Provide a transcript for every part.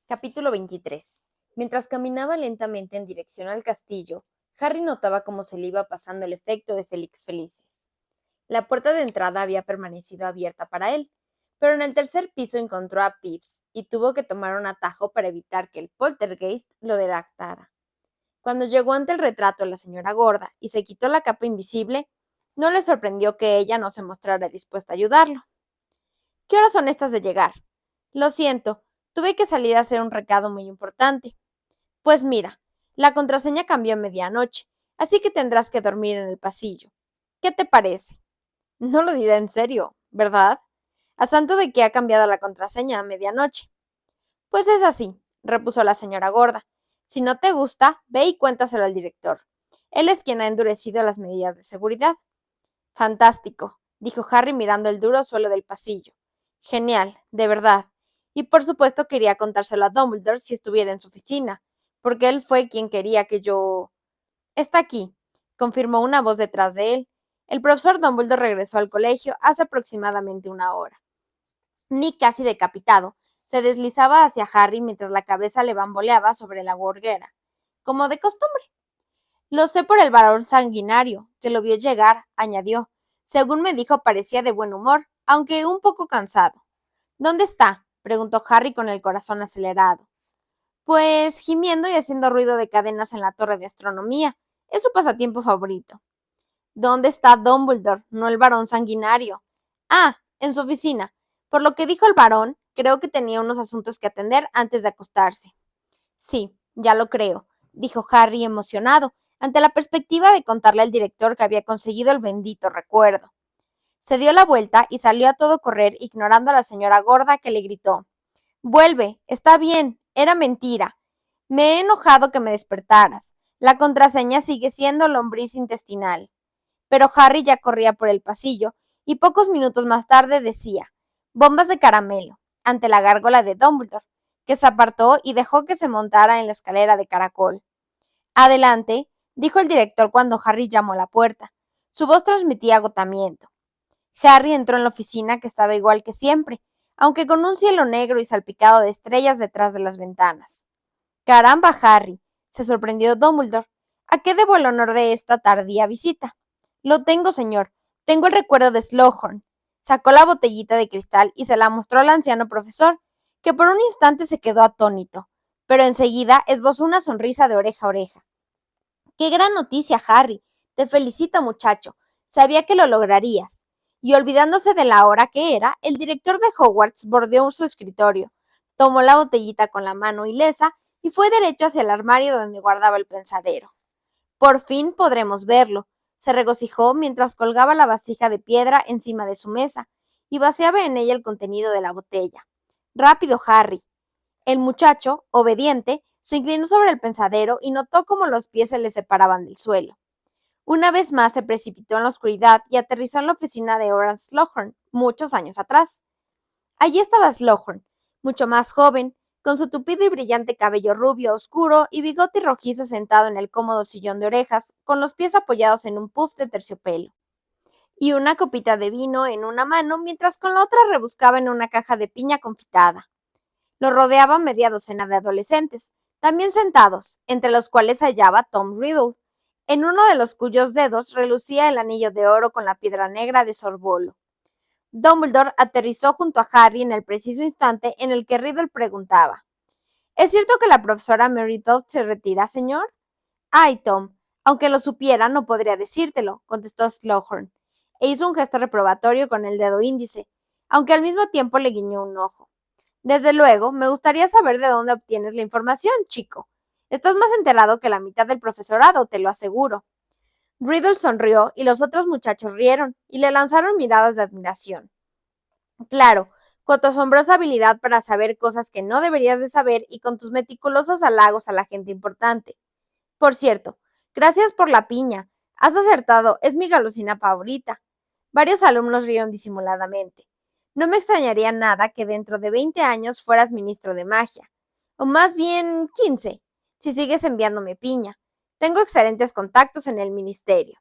Capítulo 23. Mientras caminaba lentamente en dirección al castillo, Harry notaba cómo se le iba pasando el efecto de Félix Felicis. La puerta de entrada había permanecido abierta para él, pero en el tercer piso encontró a Pips y tuvo que tomar un atajo para evitar que el poltergeist lo delatara. Cuando llegó ante el retrato de la señora gorda y se quitó la capa invisible, no le sorprendió que ella no se mostrara dispuesta a ayudarlo. ¿Qué horas son estas de llegar? Lo siento, tuve que salir a hacer un recado muy importante. Pues mira, la contraseña cambió a medianoche, así que tendrás que dormir en el pasillo. ¿Qué te parece? No lo diré en serio, ¿verdad? A santo de que ha cambiado la contraseña a medianoche. Pues es así, repuso la señora gorda. Si no te gusta, ve y cuéntaselo al director. Él es quien ha endurecido las medidas de seguridad. Fantástico, dijo Harry mirando el duro suelo del pasillo. Genial, de verdad. Y por supuesto quería contárselo a Dumbledore si estuviera en su oficina, porque él fue quien quería que yo... Está aquí, confirmó una voz detrás de él. El profesor Dumbledore regresó al colegio hace aproximadamente una hora. Nick, casi decapitado, se deslizaba hacia Harry mientras la cabeza le bamboleaba sobre la gorguera, como de costumbre. Lo sé por el varón sanguinario, que lo vio llegar, añadió. Según me dijo, parecía de buen humor, aunque un poco cansado. ¿Dónde está? Preguntó Harry con el corazón acelerado. Pues gimiendo y haciendo ruido de cadenas en la torre de astronomía. Es su pasatiempo favorito. ¿Dónde está Dumbledore? No el varón sanguinario. Ah, en su oficina. Por lo que dijo el varón, creo que tenía unos asuntos que atender antes de acostarse. Sí, ya lo creo, dijo Harry emocionado, ante la perspectiva de contarle al director que había conseguido el bendito recuerdo. Se dio la vuelta y salió a todo correr, ignorando a la señora gorda que le gritó: Vuelve, está bien, era mentira. Me he enojado que me despertaras. La contraseña sigue siendo lombriz intestinal. Pero Harry ya corría por el pasillo y pocos minutos más tarde decía: bombas de caramelo, ante la gárgola de Dumbledore, que se apartó y dejó que se montara en la escalera de caracol. Adelante, dijo el director cuando Harry llamó a la puerta. Su voz transmitía agotamiento. Harry entró en la oficina, que estaba igual que siempre, aunque con un cielo negro y salpicado de estrellas detrás de las ventanas. Caramba, Harry, se sorprendió Dumbledore. ¿A qué debo el honor de esta tardía visita? Lo tengo, señor. Tengo el recuerdo de Slughorn. Sacó la botellita de cristal y se la mostró al anciano profesor, que por un instante se quedó atónito, pero enseguida esbozó una sonrisa de oreja a oreja. ¡Qué gran noticia, Harry! Te felicito, muchacho. Sabía que lo lograrías. Y olvidándose de la hora que era, el director de Hogwarts bordeó su escritorio, tomó la botellita con la mano ilesa y fue derecho hacia el armario donde guardaba el pensadero. Por fin podremos verlo. Se regocijó mientras colgaba la vasija de piedra encima de su mesa y vaciaba en ella el contenido de la botella. Rápido, Harry. El muchacho, obediente, se inclinó sobre el pensadero y notó cómo los pies se le separaban del suelo. Una vez más se precipitó en la oscuridad y aterrizó en la oficina de Horace Slughorn, muchos años atrás. Allí estaba Slughorn, mucho más joven, con su tupido y brillante cabello rubio oscuro y bigote rojizo, sentado en el cómodo sillón de orejas, con los pies apoyados en un puff de terciopelo, y una copita de vino en una mano, mientras con la otra rebuscaba en una caja de piña confitada. Lo rodeaban media docena de adolescentes, también sentados, entre los cuales se hallaba Tom Riddle, en uno de los cuyos dedos relucía el anillo de oro con la piedra negra de Sorbolo. Dumbledore aterrizó junto a Harry en el preciso instante en el que Riddle preguntaba: ¿Es cierto que la profesora Meredith se retira, señor? Ay, Tom, aunque lo supiera, no podría decírtelo, contestó Slughorn, e hizo un gesto reprobatorio con el dedo índice, aunque al mismo tiempo le guiñó un ojo. Desde luego, me gustaría saber de dónde obtienes la información, chico. Estás más enterado que la mitad del profesorado, te lo aseguro. Riddle sonrió y los otros muchachos rieron y le lanzaron miradas de admiración. Claro, con tu asombrosa habilidad para saber cosas que no deberías de saber y con tus meticulosos halagos a la gente importante. Por cierto, gracias por la piña. Has acertado, es mi golosina favorita. Varios alumnos rieron disimuladamente. No me extrañaría nada que dentro de 20 años fueras ministro de magia. O más bien 15, si sigues enviándome piña. Tengo excelentes contactos en el ministerio.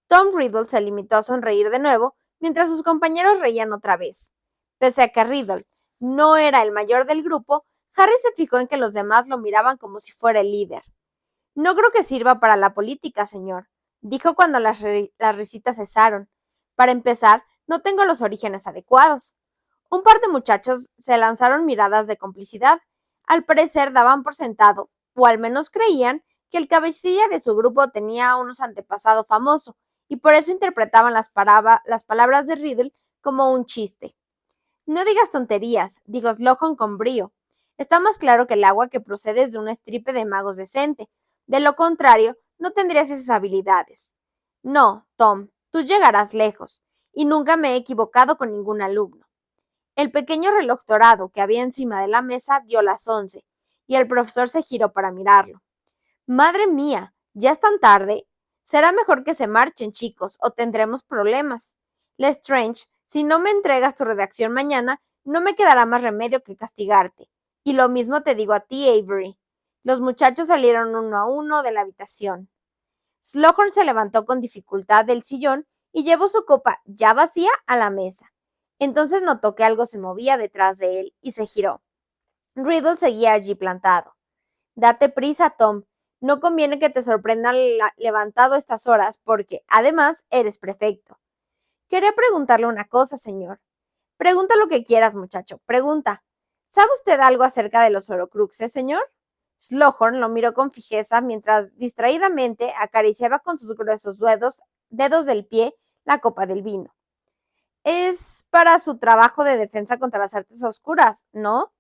Tom Riddle se limitó a sonreír de nuevo, mientras sus compañeros reían otra vez. Pese a que Riddle no era el mayor del grupo, Harry se fijó en que los demás lo miraban como si fuera el líder. No creo que sirva para la política, señor, dijo cuando las risitas cesaron. Para empezar, no tengo los orígenes adecuados. Un par de muchachos se lanzaron miradas de complicidad. Al parecer daban por sentado, o al menos creían, que el cabecilla de su grupo tenía unos antepasados famosos, y por eso interpretaban las palabras de Riddle como un chiste. No digas tonterías, dijo Slughorn con brío. Está más claro que el agua que procedes de una estirpe de magos decente. De lo contrario, no tendrías esas habilidades. No, Tom, tú llegarás lejos, y nunca me he equivocado con ningún alumno. El pequeño reloj dorado que había encima de la mesa dio las 11, y el profesor se giró para mirarlo. Madre mía, ¿ya es tan tarde? Será mejor que se marchen, chicos, o tendremos problemas. Lestrange, si no me entregas tu redacción mañana, no me quedará más remedio que castigarte. Y lo mismo te digo a ti, Avery. Los muchachos salieron uno a uno de la habitación. Slughorn se levantó con dificultad del sillón y llevó su copa, ya vacía, a la mesa. Entonces notó que algo se movía detrás de él y se giró. Riddle seguía allí plantado. Date prisa, Tom. No conviene que te sorprendan levantado a estas horas, porque, además, eres prefecto. Quería preguntarle una cosa, señor. Pregunta lo que quieras, muchacho. Pregunta. ¿Sabe usted algo acerca de los Horcruxes, señor? Slughorn lo miró con fijeza mientras distraídamente acariciaba con sus gruesos dedos del pie la copa del vino. Es para su trabajo de defensa contra las artes oscuras, ¿no?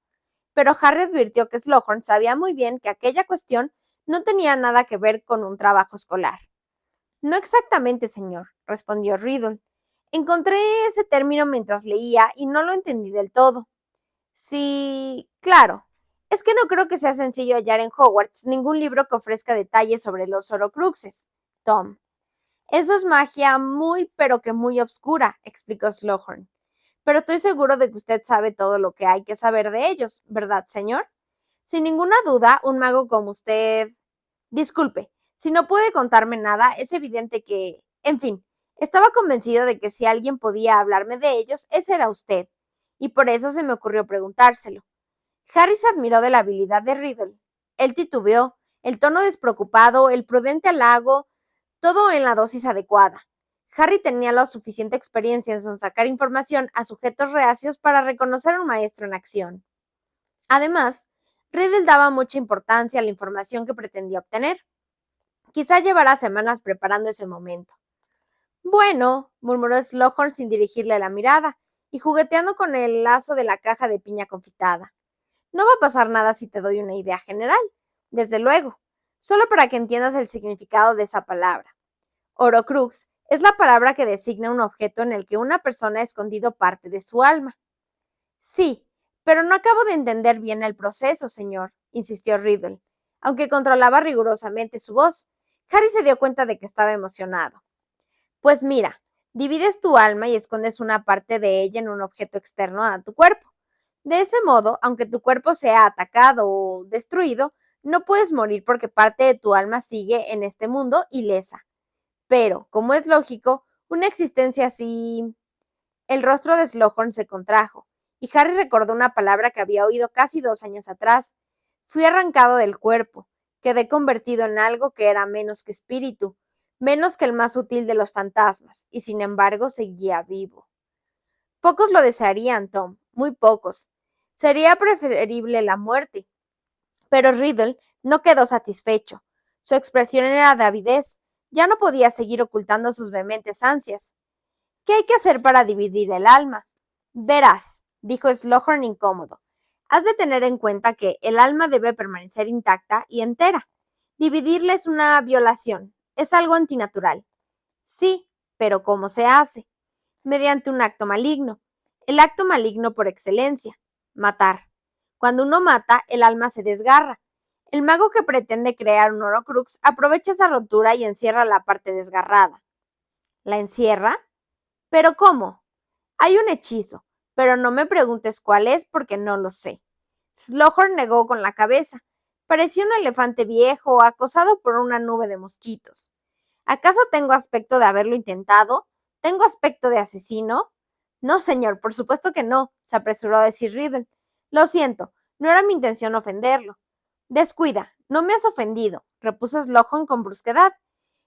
Pero Harry advirtió que Slughorn sabía muy bien que aquella cuestión no tenía nada que ver con un trabajo escolar. No exactamente, señor, respondió Riddle. Encontré ese término mientras leía y no lo entendí del todo. Sí, claro. Es que no creo que sea sencillo hallar en Hogwarts ningún libro que ofrezca detalles sobre los Horcruxes, Tom. Eso es magia muy, pero que muy obscura, explicó Slughorn. Pero estoy seguro de que usted sabe todo lo que hay que saber de ellos, ¿verdad, señor? Sin ninguna duda, un mago como usted... Disculpe, si no puede contarme nada, es evidente que... En fin, estaba convencido de que si alguien podía hablarme de ellos, ese era usted, y por eso se me ocurrió preguntárselo. Harry se admiró de la habilidad de Riddle. Él titubeó, el tono despreocupado, el prudente halago, todo en la dosis adecuada. Harry tenía la suficiente experiencia en sonsacar información a sujetos reacios para reconocer a un maestro en acción. Además, Riddle daba mucha importancia a la información que pretendía obtener. Quizá llevará semanas preparando ese momento. Bueno, murmuró Slughorn sin dirigirle la mirada y jugueteando con el lazo de la caja de piña confitada. No va a pasar nada si te doy una idea general, desde luego, solo para que entiendas el significado de esa palabra. Horcrux es la palabra que designa un objeto en el que una persona ha escondido parte de su alma. Sí, pero no acabo de entender bien el proceso, señor, insistió Riddle. Aunque controlaba rigurosamente su voz, Harry se dio cuenta de que estaba emocionado. Pues mira, divides tu alma y escondes una parte de ella en un objeto externo a tu cuerpo. De ese modo, aunque tu cuerpo sea atacado o destruido, no puedes morir porque parte de tu alma sigue en este mundo ilesa. Pero, como es lógico, una existencia así... El rostro de Slughorn se contrajo, y Harry recordó una palabra que había oído casi 2 años atrás. Fui arrancado del cuerpo, quedé convertido en algo que era menos que espíritu, menos que el más sutil de los fantasmas, y sin embargo seguía vivo. Pocos lo desearían, Tom, muy pocos. Sería preferible la muerte. Pero Riddle no quedó satisfecho. Su expresión era de avidez. Ya no podía seguir ocultando sus vehementes ansias. ¿Qué hay que hacer para dividir el alma? Verás, dijo Slughorn incómodo. Has de tener en cuenta que el alma debe permanecer intacta y entera. Dividirla es una violación, es algo antinatural. Sí, pero ¿cómo se hace? Mediante un acto maligno. El acto maligno por excelencia, matar. Cuando uno mata, el alma se desgarra. El mago que pretende crear un Horcrux aprovecha esa rotura y encierra la parte desgarrada. ¿La encierra? ¿Pero cómo? Hay un hechizo, pero no me preguntes cuál es porque no lo sé. Slughorn negó con la cabeza. Parecía un elefante viejo acosado por una nube de mosquitos. ¿Acaso tengo aspecto de haberlo intentado? ¿Tengo aspecto de asesino? No, señor, por supuesto que no, se apresuró a decir Riddle. Lo siento, No era mi intención ofenderlo. Descuida, no me has ofendido, repuso Slughorn con brusquedad.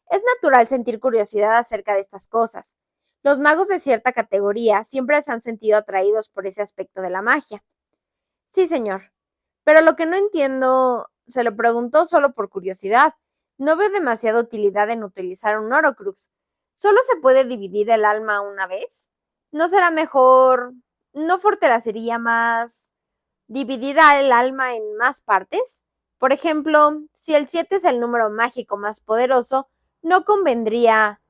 Es natural sentir curiosidad acerca de estas cosas. Los magos de cierta categoría siempre se han sentido atraídos por ese aspecto de la magia. Sí, señor. Pero lo que no entiendo, se lo preguntó solo por curiosidad. No veo demasiada utilidad en utilizar un Horcrux. ¿Solo se puede dividir el alma una vez? ¿No será mejor, no fortalecería más dividir el alma en más partes? Por ejemplo, si el 7 es el número mágico más poderoso, ¿no convendría?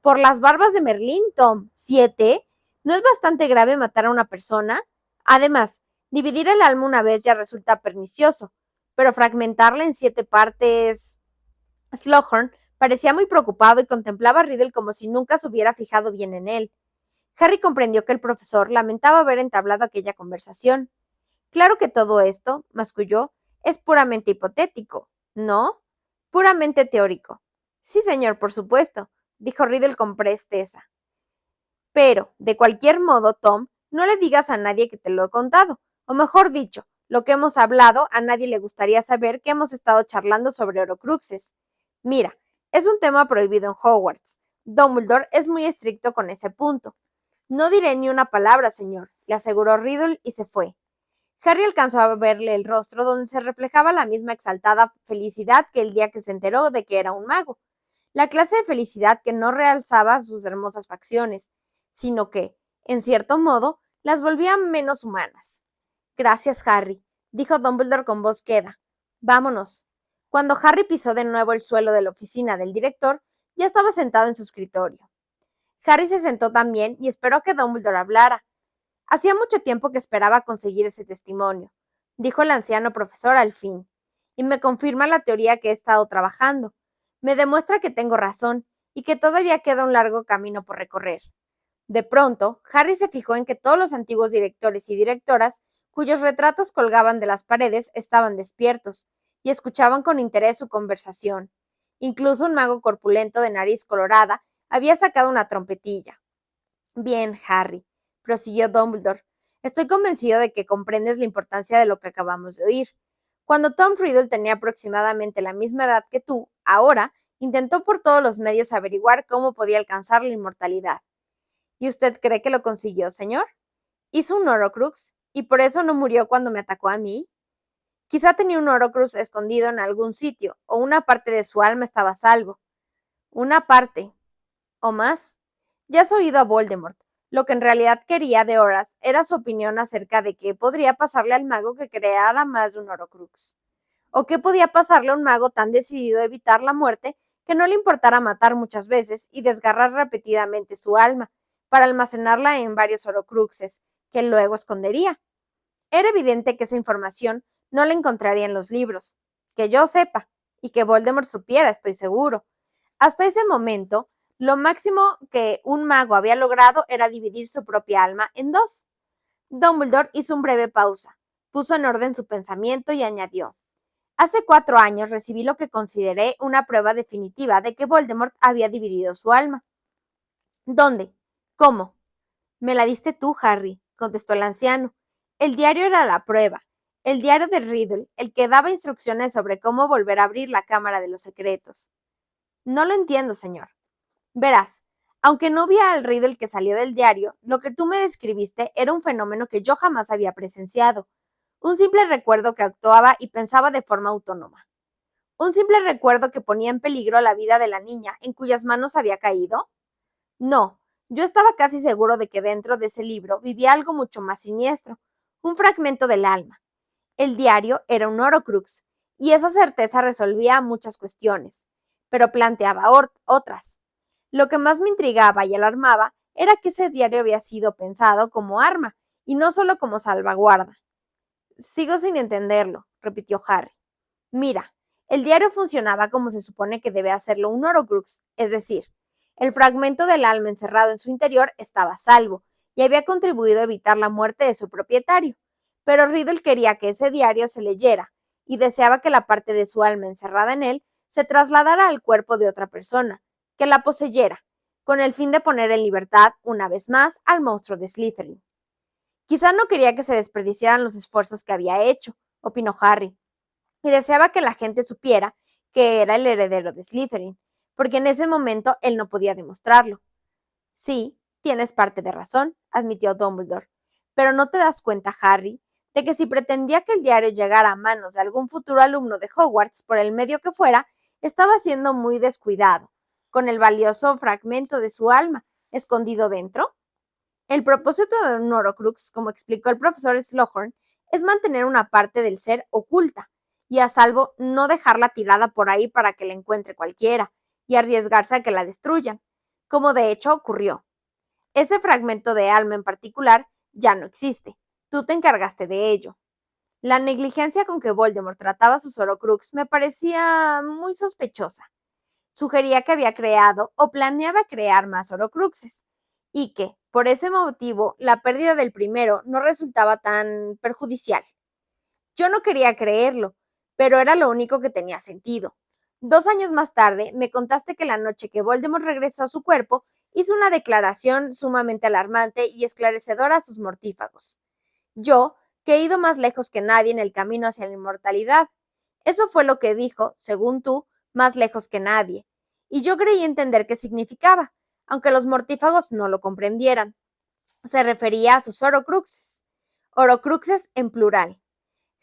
Por las barbas de Merlín, Tom, ¿7? ¿No es bastante grave matar a una persona? Además, dividir el alma una vez ya resulta pernicioso, pero fragmentarla en 7 partes... Slughorn parecía muy preocupado y contemplaba a Riddle como si nunca se hubiera fijado bien en él. Harry comprendió que el profesor lamentaba haber entablado aquella conversación. Claro que todo esto, masculló, es puramente hipotético, ¿no? Puramente teórico. Sí, señor, por supuesto, dijo Riddle con presteza. Pero, de cualquier modo, Tom, no le digas a nadie que te lo he contado. O mejor dicho, lo que hemos hablado, a nadie le gustaría saber que hemos estado charlando sobre Horcruxes. Mira, es un tema prohibido en Hogwarts. Dumbledore es muy estricto con ese punto. No diré ni una palabra, señor, le aseguró Riddle y se fue. Harry alcanzó a verle el rostro donde se reflejaba la misma exaltada felicidad que el día que se enteró de que era un mago. La clase de felicidad que no realzaba sus hermosas facciones, sino que, en cierto modo, las volvía menos humanas. Gracias, Harry, dijo Dumbledore con voz queda. Vámonos. Cuando Harry pisó de nuevo el suelo de la oficina del director, ya estaba sentado en su escritorio. Harry se sentó también y esperó a que Dumbledore hablara. Hacía mucho tiempo que esperaba conseguir ese testimonio, dijo el anciano profesor al fin, y me confirma la teoría que he estado trabajando. Me demuestra que tengo razón y que todavía queda un largo camino por recorrer. De pronto, Harry se fijó en que todos los antiguos directores y directoras, cuyos retratos colgaban de las paredes, estaban despiertos y escuchaban con interés su conversación. Incluso un mago corpulento de nariz colorada había sacado una trompetilla. Bien, Harry, prosiguió Dumbledore, estoy convencido de que comprendes la importancia de lo que acabamos de oír. Cuando Tom Riddle tenía aproximadamente la misma edad que tú, ahora, intentó por todos los medios averiguar cómo podía alcanzar la inmortalidad. ¿Y usted cree que lo consiguió, señor? Hizo un Horcrux, y por eso no murió cuando me atacó a mí. Quizá tenía un Horcrux escondido en algún sitio, o una parte de su alma estaba a salvo. Una parte, o más. Ya has oído a Voldemort. Lo que en realidad quería de Horas era su opinión acerca de qué podría pasarle al mago que creara más de un Horcrux. O qué podía pasarle a un mago tan decidido a evitar la muerte que no le importara matar muchas veces y desgarrar repetidamente su alma para almacenarla en varios Horcruxes que luego escondería. Era evidente que esa información no la encontraría en los libros, que yo sepa, y que Voldemort supiera, estoy seguro. Hasta ese momento, lo máximo que un mago había logrado era dividir su propia alma en dos. Dumbledore hizo una breve pausa, puso en orden su pensamiento y añadió: Hace 4 años recibí lo que consideré una prueba definitiva de que Voldemort había dividido su alma. ¿Dónde? ¿Cómo? Me la diste tú, Harry, contestó el anciano. El diario era la prueba. El diario de Riddle, el que daba instrucciones sobre cómo volver a abrir la Cámara de los Secretos. No lo entiendo, señor. Verás, aunque no vi al Riddle que salió del diario, lo que tú me describiste era un fenómeno que yo jamás había presenciado. Un simple recuerdo que actuaba y pensaba de forma autónoma. Un simple recuerdo que ponía en peligro la vida de la niña en cuyas manos había caído. No, yo estaba casi seguro de que dentro de ese libro vivía algo mucho más siniestro, un fragmento del alma. El diario era un Horcrux, y esa certeza resolvía muchas cuestiones, pero planteaba otras. Lo que más me intrigaba y alarmaba era que ese diario había sido pensado como arma, y no solo como salvaguarda. Sigo sin entenderlo, repitió Harry. Mira, el diario funcionaba como se supone que debe hacerlo un Horcrux, es decir, el fragmento del alma encerrado en su interior estaba a salvo y había contribuido a evitar la muerte de su propietario. Pero Riddle quería que ese diario se leyera y deseaba que la parte de su alma encerrada en él se trasladara al cuerpo de otra persona, que la poseyera, con el fin de poner en libertad, una vez más, al monstruo de Slytherin. Quizá no quería que se desperdiciaran los esfuerzos que había hecho, opinó Harry, y deseaba que la gente supiera que era el heredero de Slytherin, porque en ese momento él no podía demostrarlo. Sí, tienes parte de razón, admitió Dumbledore, pero ¿no te das cuenta, Harry, de que si pretendía que el diario llegara a manos de algún futuro alumno de Hogwarts por el medio que fuera, estaba siendo muy descuidado, con el valioso fragmento de su alma escondido dentro? El propósito de un Horcrux, como explicó el profesor Slughorn, es mantener una parte del ser oculta y a salvo, no dejarla tirada por ahí para que la encuentre cualquiera y arriesgarse a que la destruyan, como de hecho ocurrió. Ese fragmento de alma en particular ya no existe. Tú te encargaste de ello. La negligencia con que Voldemort trataba sus Horcrux me parecía muy sospechosa. Sugería que había creado o planeaba crear más Horcruxes y que, por ese motivo, la pérdida del primero no resultaba tan perjudicial. Yo no quería creerlo, pero era lo único que tenía sentido. 2 años más tarde, me contaste que la noche que Voldemort regresó a su cuerpo, hizo una declaración sumamente alarmante y esclarecedora a sus mortífagos. Yo, que he ido más lejos que nadie en el camino hacia la inmortalidad. Eso fue lo que dijo, según tú, más lejos que nadie. Y yo creí entender qué significaba, aunque los mortífagos no lo comprendieran. Se refería a sus Horcruxes. Horcruxes en plural.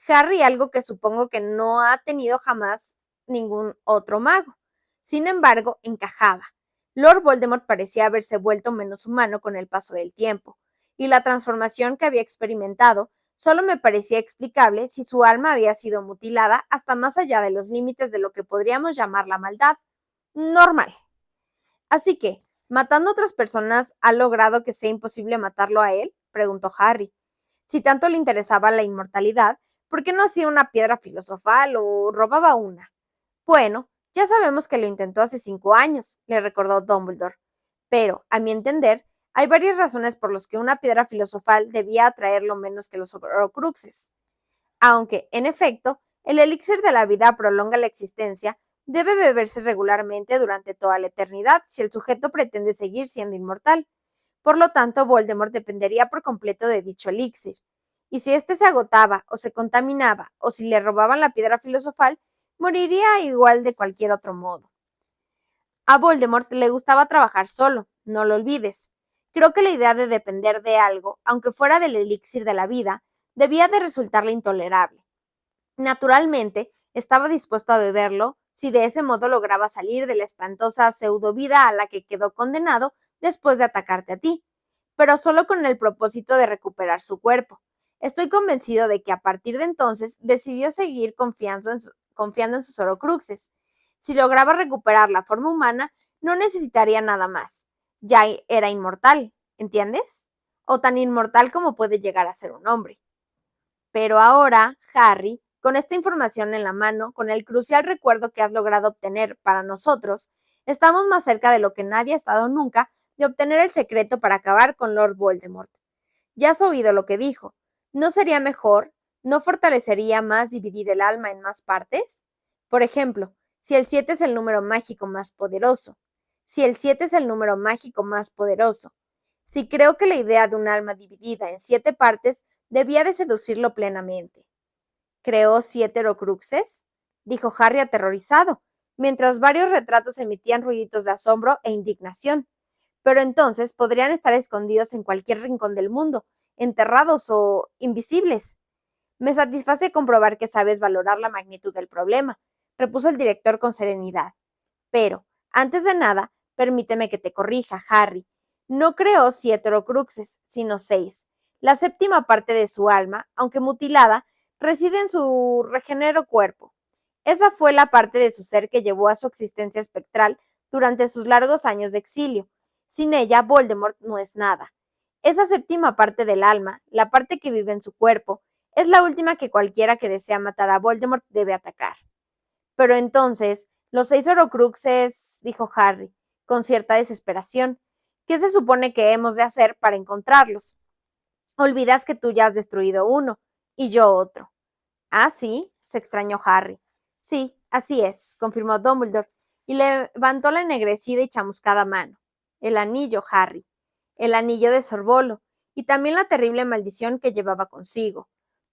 Harry, algo que supongo que no ha tenido jamás ningún otro mago. Sin embargo, encajaba. Lord Voldemort parecía haberse vuelto menos humano con el paso del tiempo, y la transformación que había experimentado solo me parecía explicable si su alma había sido mutilada hasta más allá de los límites de lo que podríamos llamar la maldad. Normal. Así que, ¿matando a otras personas ha logrado que sea imposible matarlo a él? Preguntó Harry. Si tanto le interesaba la inmortalidad, ¿por qué no hacía una piedra filosofal o robaba una? Bueno, ya sabemos que lo intentó hace 5 años, le recordó Dumbledore. Pero, a mi entender, hay varias razones por las que una piedra filosofal debía atraerlo menos que los Horcruxes. Aunque, en efecto, el elixir de la vida prolonga la existencia, debe beberse regularmente durante toda la eternidad si el sujeto pretende seguir siendo inmortal. Por lo tanto, Voldemort dependería por completo de dicho elixir. Y si éste se agotaba o se contaminaba o si le robaban la piedra filosofal, moriría igual de cualquier otro modo. A Voldemort le gustaba trabajar solo, no lo olvides. Creo que la idea de depender de algo, aunque fuera del elixir de la vida, debía de resultarle intolerable. Naturalmente, estaba dispuesto a beberlo si de ese modo lograba salir de la espantosa pseudovida a la que quedó condenado después de atacarte a ti, pero solo con el propósito de recuperar su cuerpo. Estoy convencido de que a partir de entonces decidió seguir confiando en sus Horcruxes. Si lograba recuperar la forma humana, no necesitaría nada más. Ya era inmortal, ¿entiendes? O tan inmortal como puede llegar a ser un hombre. Pero ahora, Harry, con esta información en la mano, con el crucial recuerdo que has logrado obtener para nosotros, estamos más cerca de lo que nadie ha estado nunca de obtener el secreto para acabar con Lord Voldemort. Ya has oído lo que dijo. ¿No sería mejor? ¿No fortalecería más dividir el alma en más partes? Por ejemplo, si el 7 es el número mágico más poderoso. Si el 7 es el número mágico más poderoso. Si creo que la idea de un alma dividida en 7 partes debía de seducirlo plenamente. ¿Creó 7 Horcruxes? Dijo Harry aterrorizado, mientras varios retratos emitían ruiditos de asombro e indignación. Pero entonces podrían estar escondidos en cualquier rincón del mundo, enterrados o invisibles. Me satisface comprobar que sabes valorar la magnitud del problema, repuso el director con serenidad. Pero, antes de nada, permíteme que te corrija, Harry. No creó 7 Horcruxes, sino 6. La séptima parte de su alma, aunque mutilada, reside en su regenero cuerpo. Esa fue la parte de su ser que llevó a su existencia espectral durante sus largos años de exilio. Sin ella, Voldemort no es nada. Esa séptima parte del alma, la parte que vive en su cuerpo, es la última que cualquiera que desea matar a Voldemort debe atacar. Pero entonces, los 6 Horcruxes, dijo Harry, con cierta desesperación. ¿Qué se supone que hemos de hacer para encontrarlos? Olvidas que tú ya has destruido uno, y yo otro. ¿Ah, sí? Se extrañó Harry. Sí, así es, confirmó Dumbledore, y levantó la ennegrecida y chamuscada mano. El anillo, Harry. El anillo de Sorbolo, y también la terrible maldición que llevaba consigo.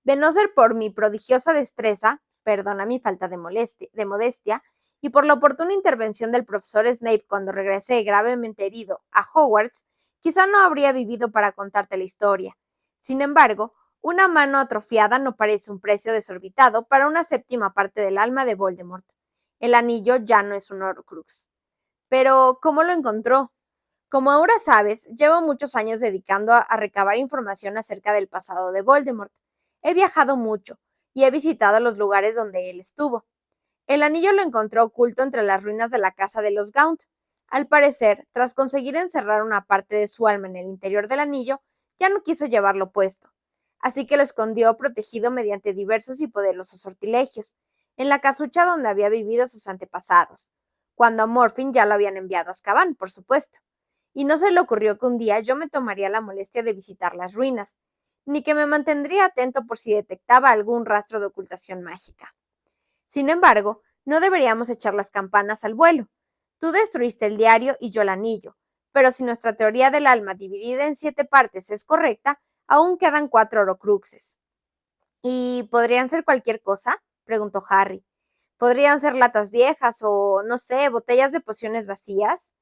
De no ser por mi prodigiosa destreza, perdona mi falta de modestia, y por la oportuna intervención del profesor Snape cuando regresé gravemente herido a Hogwarts, quizá no habría vivido para contarte la historia. Sin embargo, una mano atrofiada no parece un precio desorbitado para una séptima parte del alma de Voldemort. El anillo ya no es un Horcrux. Pero, ¿cómo lo encontró? Como ahora sabes, llevo muchos años dedicando a recabar información acerca del pasado de Voldemort. He viajado mucho y he visitado los lugares donde él estuvo. El anillo lo encontró oculto entre las ruinas de la casa de los Gaunt. Al parecer, tras conseguir encerrar una parte de su alma en el interior del anillo, ya no quiso llevarlo puesto. Así que lo escondió protegido mediante diversos y poderosos sortilegios, en la casucha donde había vivido sus antepasados, cuando a Morfin ya lo habían enviado a Azkaban, por supuesto. Y no se le ocurrió que un día yo me tomaría la molestia de visitar las ruinas, ni que me mantendría atento por si detectaba algún rastro de ocultación mágica. Sin embargo, no deberíamos echar las campanas al vuelo. Tú destruiste el diario y yo el anillo, pero si nuestra teoría del alma dividida en 7 partes es correcta, aún quedan 4 Horcruxes. ¿Y podrían ser cualquier cosa?, preguntó Harry. ¿Podrían ser latas viejas o, no sé, botellas de pociones vacías?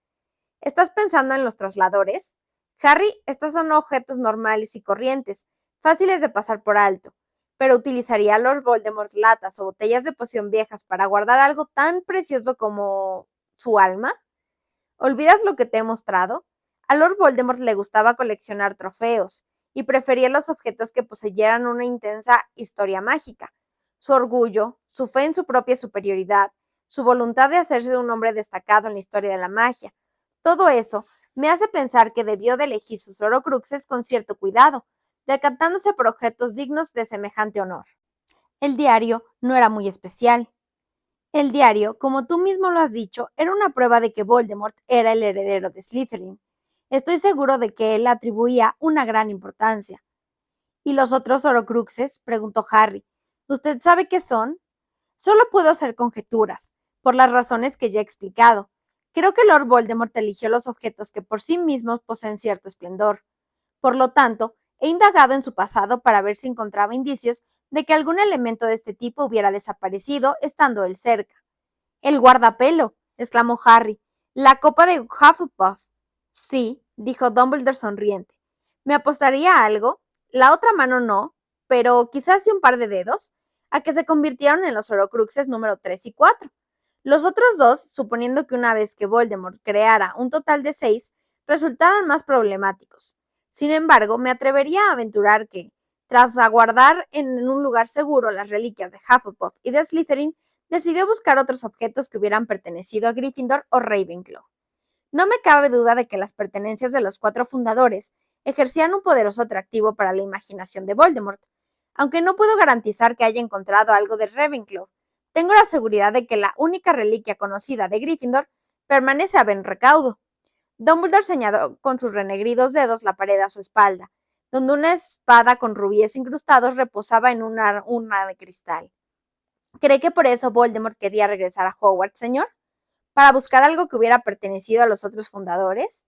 ¿Estás pensando en los trasladores? Harry, estos son objetos normales y corrientes, fáciles de pasar por alto. Pero ¿utilizaría Lord Voldemort latas o botellas de poción viejas para guardar algo tan precioso como su alma? ¿Olvidas lo que te he mostrado? A Lord Voldemort le gustaba coleccionar trofeos y prefería los objetos que poseyeran una intensa historia mágica. Su orgullo, su fe en su propia superioridad, su voluntad de hacerse un hombre destacado en la historia de la magia. Todo eso me hace pensar que debió de elegir sus Horcruxes con cierto cuidado, decantándose por objetos dignos de semejante honor. El diario no era muy especial. El diario, como tú mismo lo has dicho, era una prueba de que Voldemort era el heredero de Slytherin. Estoy seguro de que él le atribuía una gran importancia. ¿Y los otros Horcruxes?, preguntó Harry. ¿Usted sabe qué son? Solo puedo hacer conjeturas, por las razones que ya he explicado. Creo que Lord Voldemort eligió los objetos que por sí mismos poseen cierto esplendor. Por lo tanto, he indagado en su pasado para ver si encontraba indicios de que algún elemento de este tipo hubiera desaparecido estando él cerca. El guardapelo, exclamó Harry. La copa de Hufflepuff. Sí, dijo Dumbledore sonriente. ¿Me apostaría a algo? La otra mano no, pero quizás un par de dedos, a que se convirtieron en los Horcruxes número 3 y 4. Los otros dos, suponiendo que una vez que Voldemort creara un total de 6, resultaran más problemáticos. Sin embargo, me atrevería a aventurar que, tras aguardar en un lugar seguro las reliquias de Hufflepuff y de Slytherin, decidió buscar otros objetos que hubieran pertenecido a Gryffindor o Ravenclaw. No me cabe duda de que las pertenencias de los 4 fundadores ejercían un poderoso atractivo para la imaginación de Voldemort. Aunque no puedo garantizar que haya encontrado algo de Ravenclaw, tengo la seguridad de que la única reliquia conocida de Gryffindor permanece a buen recaudo. Dumbledore señaló con sus renegridos dedos la pared a su espalda, donde una espada con rubíes incrustados reposaba en una urna de cristal. ¿Cree que por eso Voldemort quería regresar a Hogwarts, señor? ¿Para buscar algo que hubiera pertenecido a los otros fundadores?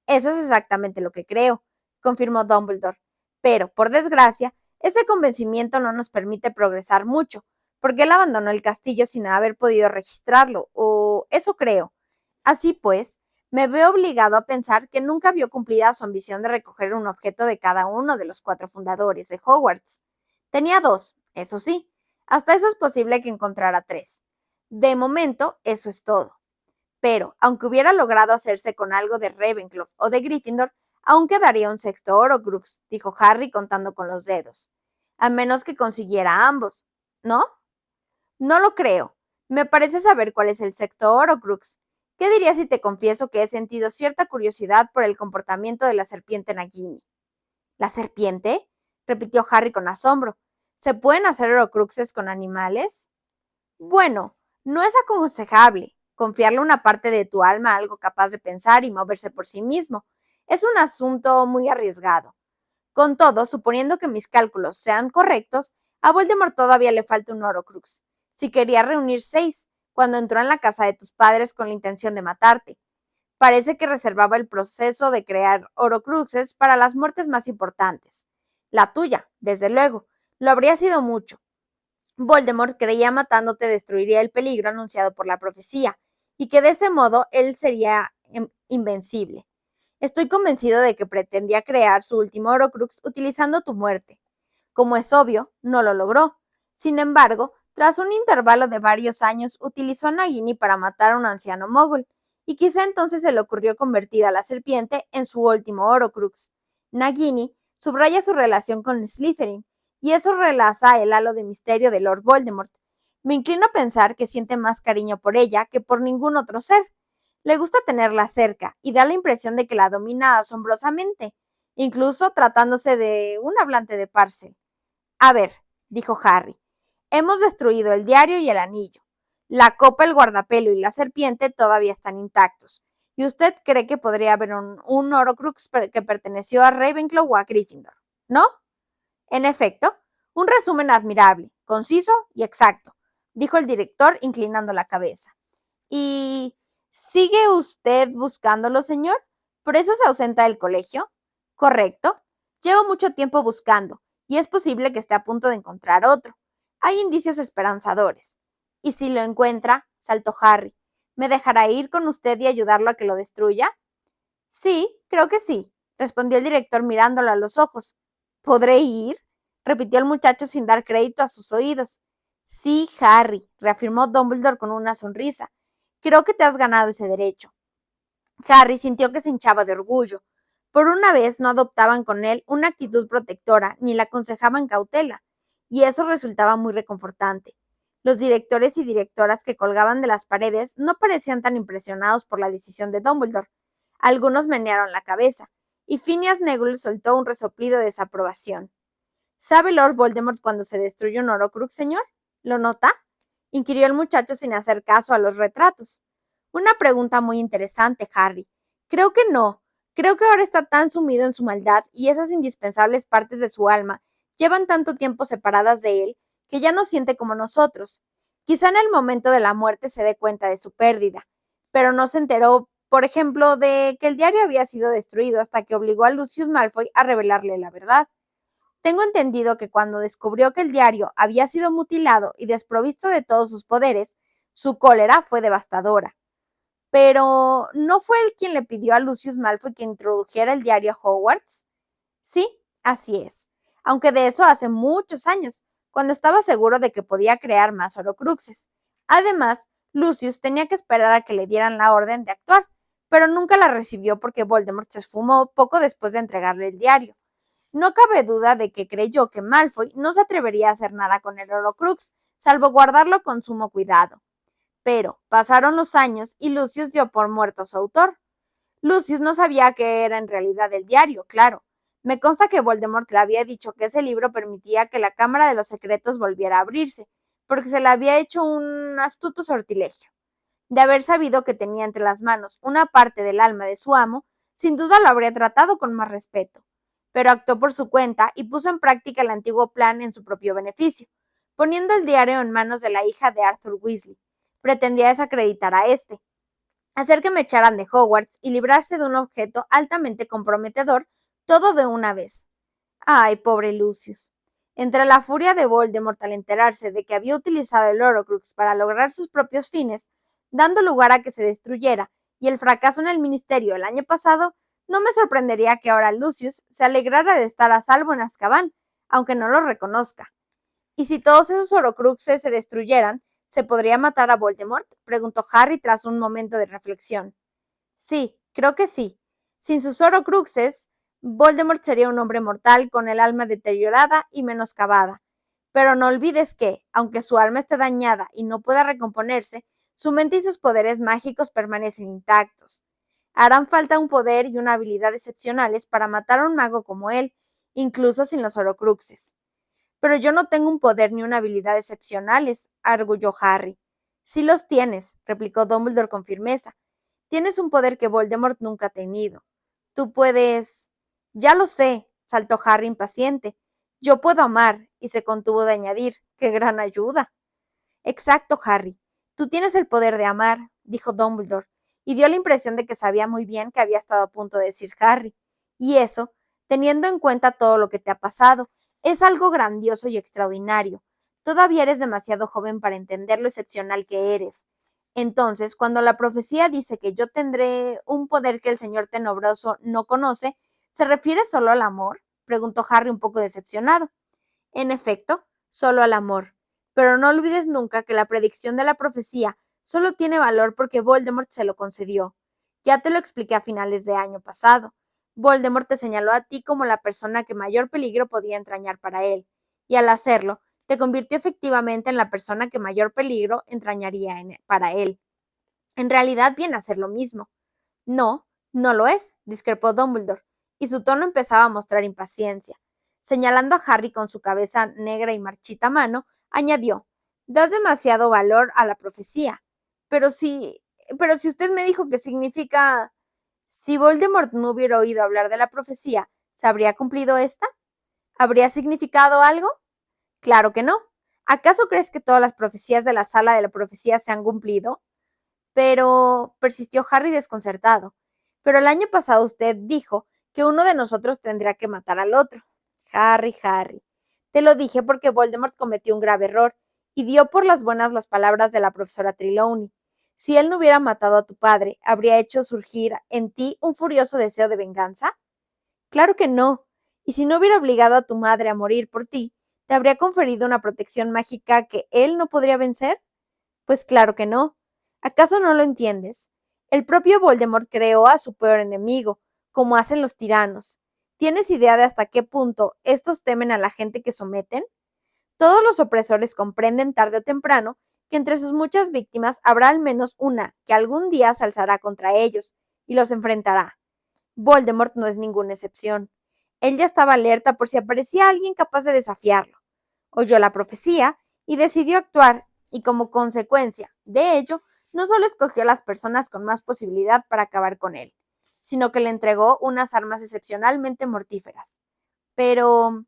Eso es exactamente lo que creo, confirmó Dumbledore. Pero, por desgracia, ese convencimiento no nos permite progresar mucho, porque él abandonó el castillo sin haber podido registrarlo, o eso creo. Así pues, me veo obligado a pensar que nunca vio cumplida su ambición de recoger un objeto de cada uno de los 4 fundadores de Hogwarts. Tenía 2, eso sí. Hasta eso es posible que encontrara 3. De momento, eso es todo. Pero, aunque hubiera logrado hacerse con algo de Ravenclaw o de Gryffindor, aún quedaría un sexto Horcrux, dijo Harry contando con los dedos. A menos que consiguiera ambos, ¿no? No lo creo. Me parece saber cuál es el sexto Horcrux. ¿Qué dirías si te confieso que he sentido cierta curiosidad por el comportamiento de la serpiente Nagini? ¿La serpiente?, repitió Harry con asombro. ¿Se pueden hacer Horcruxes con animales? Bueno, no es aconsejable confiarle una parte de tu alma a algo capaz de pensar y moverse por sí mismo. Es un asunto muy arriesgado. Con todo, suponiendo que mis cálculos sean correctos, a Voldemort todavía le falta un Horcrux. Si quería reunir 6, cuando entró en la casa de tus padres con la intención de matarte. Parece que reservaba el proceso de crear Horcruxes para las muertes más importantes. La tuya, desde luego. Lo habría sido mucho. Voldemort creía matándote destruiría el peligro anunciado por la profecía, y que de ese modo él sería invencible. Estoy convencido de que pretendía crear su último Horcrux utilizando tu muerte. Como es obvio, no lo logró. Sin embargo, tras un intervalo de varios años, utilizó a Nagini para matar a un anciano mogul, y quizá entonces se le ocurrió convertir a la serpiente en su último Horcrux. Nagini subraya su relación con Slytherin, y eso relaza el halo de misterio de Lord Voldemort. Me inclino a pensar que siente más cariño por ella que por ningún otro ser. Le gusta tenerla cerca y da la impresión de que la domina asombrosamente, incluso tratándose de un hablante de Parcel. A ver, dijo Harry, hemos destruido el diario y el anillo. La copa, el guardapelo y la serpiente todavía están intactos. ¿Y usted cree que podría haber un Horcrux que perteneció a Ravenclaw o a Gryffindor? ¿No? En efecto, un resumen admirable, conciso y exacto, dijo el director inclinando la cabeza. ¿Y sigue usted buscándolo, señor? ¿Por eso se ausenta del colegio? Correcto. Llevo mucho tiempo buscando, y es posible que esté a punto de encontrar otro. Hay indicios esperanzadores. ¿Y si lo encuentra? Saltó Harry. ¿Me dejará ir con usted y ayudarlo a que lo destruya? Sí, creo que sí, respondió el director mirándolo a los ojos. ¿Podré ir? Repitió el muchacho sin dar crédito a sus oídos. Sí, Harry, reafirmó Dumbledore con una sonrisa. Creo que te has ganado ese derecho. Harry sintió que se hinchaba de orgullo. Por una vez no adoptaban con él una actitud protectora ni le aconsejaban cautela, y eso resultaba muy reconfortante. Los directores y directoras que colgaban de las paredes no parecían tan impresionados por la decisión de Dumbledore. Algunos menearon la cabeza, y Phineas Neville soltó un resoplido de desaprobación. ¿Sabe Lord Voldemort cuando se destruye un Horcrux, señor? ¿Lo nota? Inquirió el muchacho sin hacer caso a los retratos. Una pregunta muy interesante, Harry. Creo que no. Creo que ahora está tan sumido en su maldad y esas indispensables partes de su alma llevan tanto tiempo separadas de él que ya no siente como nosotros. Quizá en el momento de la muerte se dé cuenta de su pérdida, pero no se enteró, por ejemplo, de que el diario había sido destruido hasta que obligó a Lucius Malfoy a revelarle la verdad. Tengo entendido que cuando descubrió que el diario había sido mutilado y desprovisto de todos sus poderes, su cólera fue devastadora. Pero, ¿no fue él quien le pidió a Lucius Malfoy que introdujera el diario a Hogwarts? Sí, así es. Aunque de eso hace muchos años, cuando estaba seguro de que podía crear más Horcruxes. Además, Lucius tenía que esperar a que le dieran la orden de actuar, pero nunca la recibió porque Voldemort se esfumó poco después de entregarle el diario. No cabe duda de que creyó que Malfoy no se atrevería a hacer nada con el Horcrux, salvo guardarlo con sumo cuidado. Pero pasaron los años y Lucius dio por muerto a su autor. Lucius no sabía que era en realidad el diario, claro. Me consta que Voldemort le había dicho que ese libro permitía que la Cámara de los Secretos volviera a abrirse, porque se le había hecho un astuto sortilegio. De haber sabido que tenía entre las manos una parte del alma de su amo, sin duda lo habría tratado con más respeto. Pero actuó por su cuenta y puso en práctica el antiguo plan en su propio beneficio, poniendo el diario en manos de la hija de Arthur Weasley. Pretendía desacreditar a este, hacer que me echaran de Hogwarts y librarse de un objeto altamente comprometedor, todo de una vez. Ay, pobre Lucius. Entre la furia de Voldemort al enterarse de que había utilizado el Horcrux para lograr sus propios fines, dando lugar a que se destruyera, y el fracaso en el ministerio el año pasado, no me sorprendería que ahora Lucius se alegrara de estar a salvo en Azkaban, aunque no lo reconozca. ¿Y si todos esos Horcruxes se destruyeran, se podría matar a Voldemort? Preguntó Harry tras un momento de reflexión. Sí, creo que sí. Sin sus Horcruxes, Voldemort sería un hombre mortal con el alma deteriorada y menoscabada. Pero no olvides que, aunque su alma esté dañada y no pueda recomponerse, su mente y sus poderes mágicos permanecen intactos. Harán falta un poder y una habilidad excepcionales para matar a un mago como él, incluso sin los Horcruxes. Pero yo no tengo un poder ni una habilidad excepcionales, arguyó Harry. Sí los tienes, replicó Dumbledore con firmeza. Tienes un poder que Voldemort nunca ha tenido. Tú puedes... Ya lo sé, saltó Harry impaciente. Yo puedo amar, y se contuvo de añadir, ¡qué gran ayuda! Exacto, Harry. Tú tienes el poder de amar, dijo Dumbledore, y dio la impresión de que sabía muy bien que había estado a punto de decir Harry. Y eso, teniendo en cuenta todo lo que te ha pasado, Es algo grandioso y extraordinario. Todavía eres demasiado joven para entender lo excepcional que eres. Entonces, cuando la profecía dice que yo tendré un poder que el señor Tenebroso no conoce, ¿se refiere solo al amor?, preguntó Harry un poco decepcionado. En efecto, solo al amor. Pero no olvides nunca que la predicción de la profecía solo tiene valor porque Voldemort se lo concedió. Ya te lo expliqué a finales de año pasado. Voldemort te señaló a ti como la persona que mayor peligro podía entrañar para él, y al hacerlo, te convirtió efectivamente en la persona que mayor peligro entrañaría para él. En realidad viene a ser lo mismo. No, no lo es, discrepó Dumbledore, y su tono empezaba a mostrar impaciencia. Señalando a Harry con su cabeza negra y marchita mano, añadió: Das demasiado valor a la profecía. Pero si, pero si usted me dijo que significa... Si Voldemort no hubiera oído hablar de la profecía, ¿se habría cumplido esta? ¿Habría significado algo? Claro que no. ¿Acaso crees que todas las profecías de la sala de la profecía se han cumplido? Pero, persistió Harry desconcertado. Pero el año pasado usted dijo que uno de nosotros tendría que matar al otro. Harry, te lo dije porque Voldemort cometió un grave error y dio por las buenas las palabras de la profesora Trelawney. Si él no hubiera matado a tu padre, ¿habría hecho surgir en ti un furioso deseo de venganza? Claro que no. Y si no hubiera obligado a tu madre a morir por ti, ¿te habría conferido una protección mágica que él no podría vencer? Pues claro que no. ¿Acaso no lo entiendes? El propio Voldemort creó a su peor enemigo, como hacen los tiranos. ¿Tienes idea de hasta qué punto estos temen a la gente que someten? Todos los opresores comprenden tarde o temprano que entre sus muchas víctimas habrá al menos una que algún día se alzará contra ellos y los enfrentará. Voldemort no es ninguna excepción. Él ya estaba alerta por si aparecía alguien capaz de desafiarlo. Oyó la profecía y decidió actuar, y como consecuencia de ello, no solo escogió a las personas con más posibilidad para acabar con él, sino que le entregó unas armas excepcionalmente mortíferas. Pero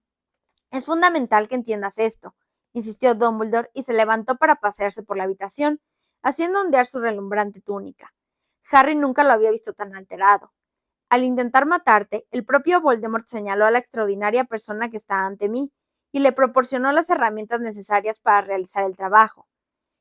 es fundamental que entiendas esto, insistió Dumbledore y se levantó para pasearse por la habitación, haciendo ondear su relumbrante túnica. Harry nunca lo había visto tan alterado. Al intentar matarte, el propio Voldemort señaló a la extraordinaria persona que está ante mí y le proporcionó las herramientas necesarias para realizar el trabajo.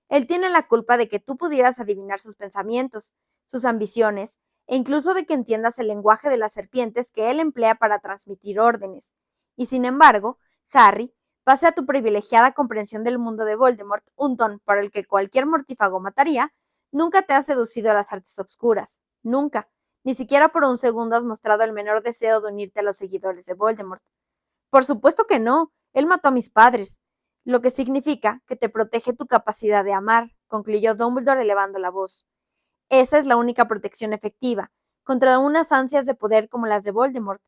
Él tiene la culpa de que tú pudieras adivinar sus pensamientos, sus ambiciones, e incluso de que entiendas el lenguaje de las serpientes que él emplea para transmitir órdenes. Y sin embargo, Harry, pese a tu privilegiada comprensión del mundo de Voldemort, un don por el que cualquier mortífago mataría, nunca te has seducido a las artes obscuras. Nunca. Ni siquiera por un segundo has mostrado el menor deseo de unirte a los seguidores de Voldemort. Por supuesto que no. Él mató a mis padres, lo que significa que te protege tu capacidad de amar, concluyó Dumbledore elevando la voz. Esa es la única protección efectiva contra unas ansias de poder como las de Voldemort.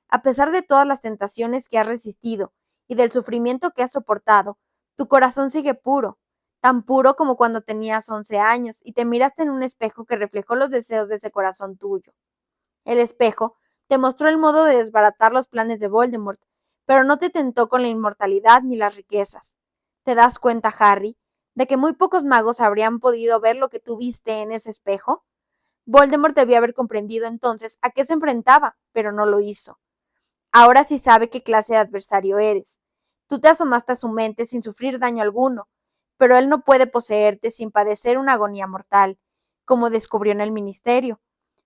A pesar de todas las tentaciones que has resistido y del sufrimiento que has soportado, tu corazón sigue puro, tan puro como cuando tenías 11 años y te miraste en un espejo que reflejó los deseos de ese corazón tuyo. El espejo te mostró el modo de desbaratar los planes de Voldemort, pero no te tentó con la inmortalidad ni las riquezas. ¿Te das cuenta, Harry, de que muy pocos magos habrían podido ver lo que tú viste en ese espejo? Voldemort debió haber comprendido entonces a qué se enfrentaba, pero no lo hizo. Ahora sí sabe qué clase de adversario eres. Tú te asomaste a su mente sin sufrir daño alguno, pero él no puede poseerte sin padecer una agonía mortal, como descubrió en el ministerio.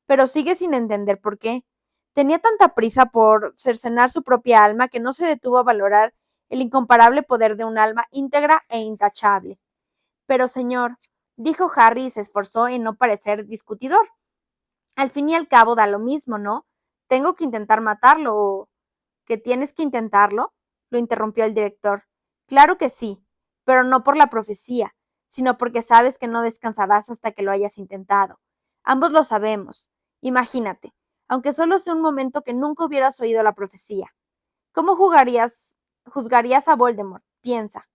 Pero sigue sin entender por qué. Tenía tanta prisa por cercenar su propia alma que no se detuvo a valorar el incomparable poder de un alma íntegra e intachable. Pero, señor, dijo Harry y se esforzó en no parecer discutidor. Al fin y al cabo da lo mismo, ¿no? Tengo que intentar matarlo o... ¿Que tienes que intentarlo? Lo interrumpió el director. Claro que sí, pero no por la profecía, sino porque sabes que no descansarás hasta que lo hayas intentado. Ambos lo sabemos. Imagínate, aunque solo sea un momento que nunca hubieras oído la profecía. ¿Cómo juzgarías a Voldemort? Piensa.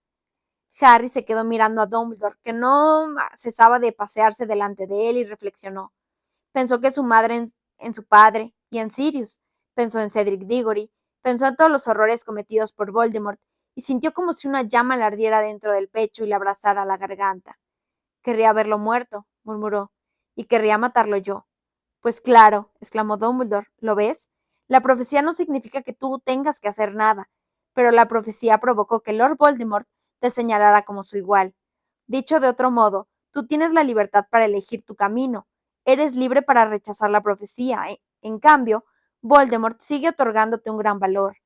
Harry se quedó mirando a Dumbledore, que no cesaba de pasearse delante de él, y reflexionó. Pensó que su madre en su padre y en Sirius. Pensó en Cedric Diggory. Pensó en todos los horrores cometidos por Voldemort y sintió como si una llama le ardiera dentro del pecho y le abrazara la garganta. Querría verlo muerto, murmuró, y querría matarlo yo. Pues claro, exclamó Dumbledore, ¿lo ves? La profecía no significa que tú tengas que hacer nada. pero la profecía provocó que Lord Voldemort te señalara como su igual. Dicho de otro modo, tú tienes la libertad para elegir tu camino. Eres libre para rechazar la profecía. En cambio, Voldemort sigue otorgándote un gran valor.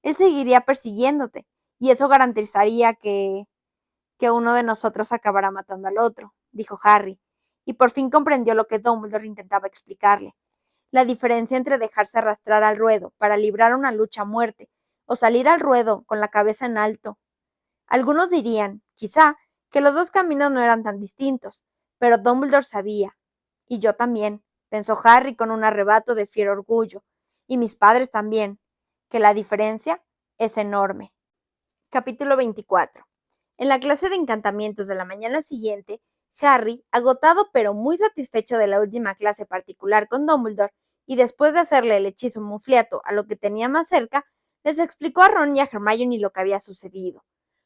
Él seguiría persiguiéndote, y eso garantizaría que uno de nosotros acabará matando al otro, dijo Harry, y por fin comprendió lo que Dumbledore intentaba explicarle. La diferencia entre dejarse arrastrar al ruedo para librar una lucha a muerte o salir al ruedo con la cabeza en alto. Algunos dirían, quizá, que los dos caminos no eran tan distintos, pero Dumbledore sabía. Y yo también, pensó Harry con un arrebato de fiero orgullo, y mis padres también, que la diferencia es enorme. Capítulo 24. En la clase de encantamientos de la mañana siguiente, Harry, agotado pero muy satisfecho de la última clase particular con Dumbledore, y después de hacerle el hechizo mufliato a lo que tenía más cerca, les explicó a Ron y a Hermione lo que había sucedido.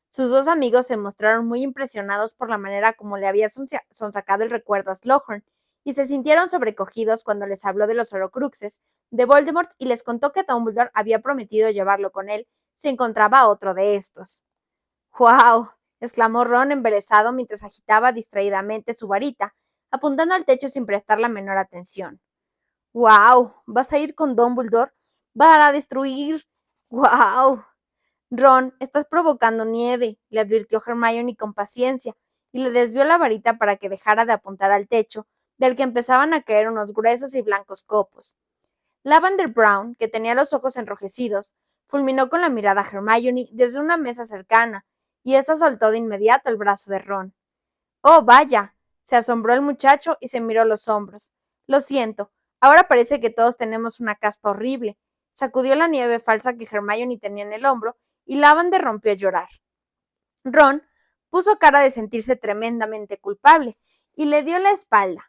Sus dos amigos se mostraron muy impresionados por la manera como le había sonsacado el recuerdo a Slughorn, y se sintieron sobrecogidos cuando les habló de los Horcruxes de Voldemort y les contó que Dumbledore había prometido llevarlo con él si encontraba otro de estos. ¡Guau! Exclamó Ron embelesado mientras agitaba distraídamente su varita, apuntando al techo sin prestar la menor atención. ¡Guau! ¿Vas a ir con Dumbledore? ¡Para destruir! ¡Guau! Ron, estás provocando nieve, le advirtió Hermione con paciencia, y le desvió la varita para que dejara de apuntar al techo, del que empezaban a caer unos gruesos y blancos copos. Lavender Brown, que tenía los ojos enrojecidos, fulminó con la mirada a Hermione desde una mesa cercana, y ésta soltó de inmediato el brazo de Ron. ¡Oh, vaya! Se asombró el muchacho y se miró los hombros. Lo siento, ahora parece que todos tenemos una caspa horrible. Sacudió la nieve falsa que Hermione tenía en el hombro y Lavender rompió a llorar. Ron puso cara de sentirse tremendamente culpable y le dio la espalda.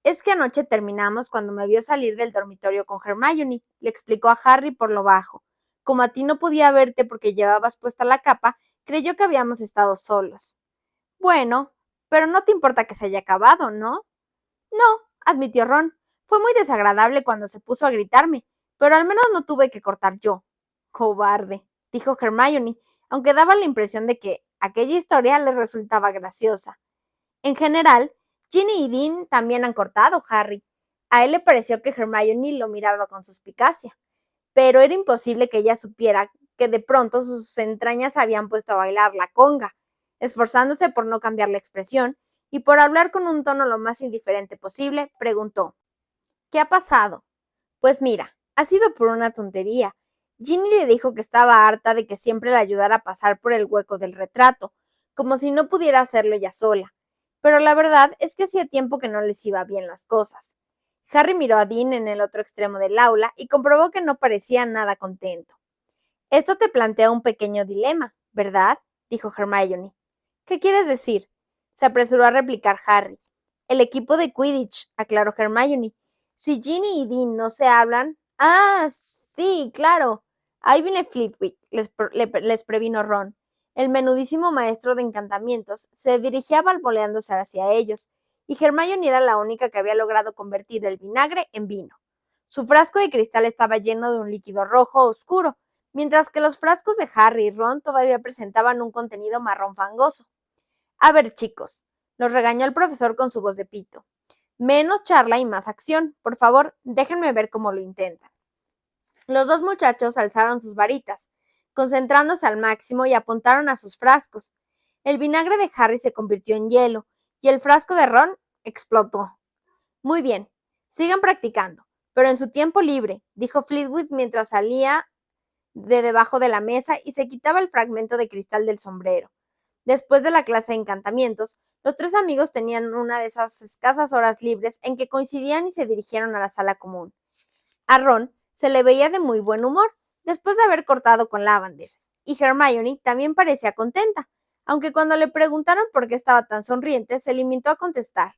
Es que anoche terminamos cuando me vio salir del dormitorio con Hermione, le explicó a Harry por lo bajo. Como a ti no podía verte porque llevabas puesta la capa, creyó que habíamos estado solos. Bueno, pero no te importa que se haya acabado, ¿no? No, admitió Ron. Fue muy desagradable cuando se puso a gritarme, pero al menos no tuve que cortar yo. Cobarde, dijo Hermione, aunque daba la impresión de que aquella historia le resultaba graciosa. En general, Ginny y Dean también han cortado, Harry. A él le pareció que Hermione lo miraba con suspicacia, pero era imposible que ella supiera que de pronto sus entrañas se habían puesto a bailar la conga, esforzándose por no cambiar la expresión y por hablar con un tono lo más indiferente posible, preguntó: ¿qué ha pasado? Pues mira, ha sido por una tontería. Ginny le dijo que estaba harta de que siempre la ayudara a pasar por el hueco del retrato, como si no pudiera hacerlo ella sola. Pero la verdad es que hacía tiempo que no les iba bien las cosas. Harry miró a Dean en el otro extremo del aula y comprobó que no parecía nada contento. Esto te plantea un pequeño dilema, ¿verdad? Dijo Hermione. ¿Qué quieres decir? Se apresuró a replicar Harry. El equipo de Quidditch, aclaró Hermione. Si Ginny y Dean no se hablan... Ah, sí, claro. Ahí viene Flitwick, les previno Ron. El menudísimo maestro de encantamientos se dirigía balbuceándose hacia ellos, y Hermione era la única que había logrado convertir el vinagre en vino. Su frasco de cristal estaba lleno de un líquido rojo oscuro, mientras que los frascos de Harry y Ron todavía presentaban un contenido marrón fangoso. A ver, chicos, los regañó el profesor con su voz de pito. Menos charla y más acción. Por favor, déjenme ver cómo lo intentan. Los dos muchachos alzaron sus varitas, concentrándose al máximo, y apuntaron a sus frascos. El vinagre de Harry se convirtió en hielo, y el frasco de Ron explotó. Muy bien, sigan practicando, pero en su tiempo libre, dijo Flitwick mientras salía de debajo de la mesa y se quitaba el fragmento de cristal del sombrero. Después de la clase de encantamientos, los tres amigos tenían una de esas escasas horas libres en que coincidían y se dirigieron a la sala común. A Ron se le veía de muy buen humor después de haber cortado con Lavender, y Hermione también parecía contenta, aunque cuando le preguntaron por qué estaba tan sonriente, se limitó a contestar: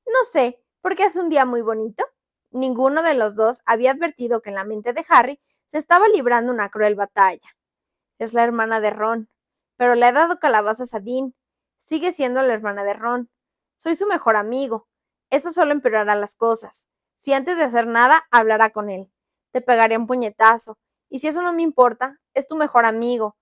no sé, porque es un día muy bonito. Ninguno de los dos había advertido que en la mente de Harry se estaba librando una cruel batalla. Es la hermana de Ron, pero le ha dado calabazas a Dean. Sigue siendo la hermana de Ron. Soy su mejor amigo. Eso solo empeorará las cosas. Si antes de hacer nada hablara con él, te pegaría un puñetazo, Y si eso no me importa, es tu mejor amigo.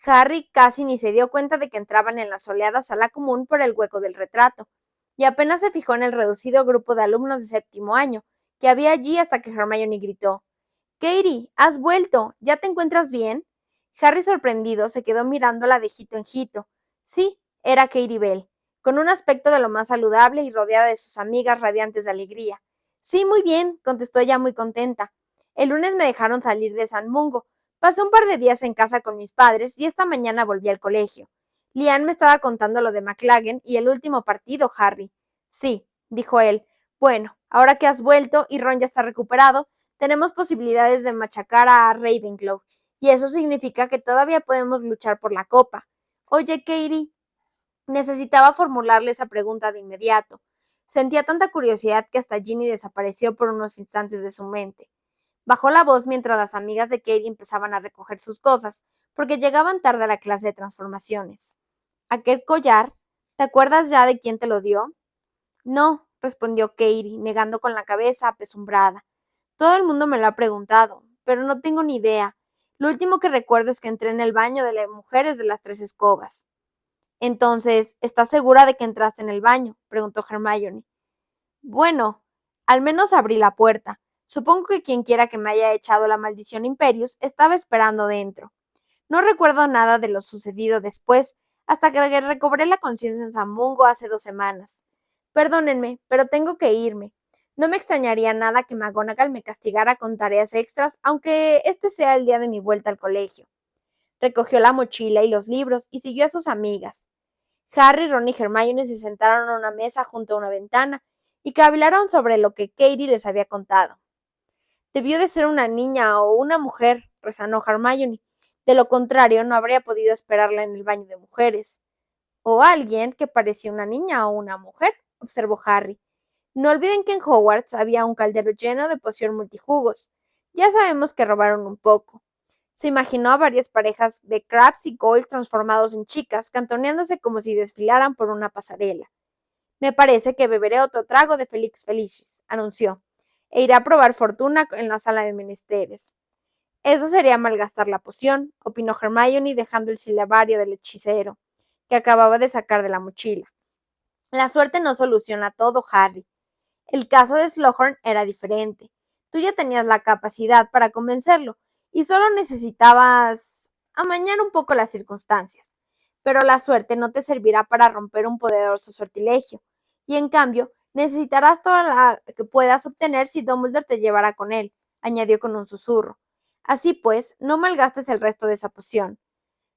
Harry casi ni se dio cuenta de que entraban en la soleada sala común por el hueco del retrato, y apenas se fijó en el reducido grupo de alumnos de séptimo año que había allí hasta que Hermione gritó: Katie, has vuelto. ¿Ya te encuentras bien? Harry, sorprendido, se quedó mirándola de hito en hito. Sí, era Katie Bell, con un aspecto de lo más saludable y rodeada de sus amigas radiantes de alegría. Sí, muy bien, contestó ella muy contenta. El lunes me dejaron salir de San Mungo. Pasé un par de días en casa con mis padres y esta mañana volví al colegio. Lian me estaba contando lo de McLaggen y el último partido, Harry. Sí, dijo él. Bueno, ahora que has vuelto y Ron ya está recuperado, tenemos posibilidades de machacar a Ravenclaw, y eso significa que todavía podemos luchar por la copa. Oye, Katie, necesitaba formularle esa pregunta de inmediato. Sentía tanta curiosidad que hasta Ginny desapareció por unos instantes de su mente. Bajó la voz mientras las amigas de Katie empezaban a recoger sus cosas, porque llegaban tarde a la clase de transformaciones. ¿Aquel collar? ¿Te acuerdas ya de quién te lo dio? No, respondió Katie, negando con la cabeza apesumbrada. Todo el mundo me lo ha preguntado, pero no tengo ni idea. Lo último que recuerdo es que entré en el baño de las mujeres de las 3 escobas. Entonces, ¿estás segura de que entraste en el baño? Preguntó Hermione. Bueno, al menos abrí la puerta. Supongo que quien quiera que me haya echado la maldición Imperius estaba esperando dentro. No recuerdo nada de lo sucedido después, hasta que recobré la conciencia en San Mungo hace 2 semanas. Perdónenme, pero tengo que irme. No me extrañaría nada que McGonagall me castigara con tareas extras, aunque este sea el día de mi vuelta al colegio. Recogió la mochila y los libros y siguió a sus amigas. Harry, Ron y Hermione se sentaron a una mesa junto a una ventana y cavilaron sobre lo que Katie les había contado. Debió de ser una niña o una mujer, rezonó Hermione. De lo contrario, no habría podido esperarla en el baño de mujeres. O alguien que parecía una niña o una mujer, observó Harry. No olviden que en Hogwarts había un caldero lleno de poción multijugos. Ya sabemos que robaron un poco. Se imaginó a varias parejas de Crabs y Goyle transformados en chicas, cantoneándose como si desfilaran por una pasarela. Me parece que beberé otro trago de Felix Felicis, anunció, e iré a probar fortuna en la sala de menesteres. Eso sería malgastar la poción, opinó Hermione dejando el silabario del hechicero, que acababa de sacar de la mochila. La suerte no soluciona todo, Harry. El caso de Slughorn era diferente. Tú ya tenías la capacidad para convencerlo y solo necesitabas amañar un poco las circunstancias. Pero la suerte no te servirá para romper un poderoso sortilegio, y en cambio necesitarás toda la que puedas obtener si Dumbledore te llevará con él, añadió con un susurro. Así pues, no malgastes el resto de esa poción.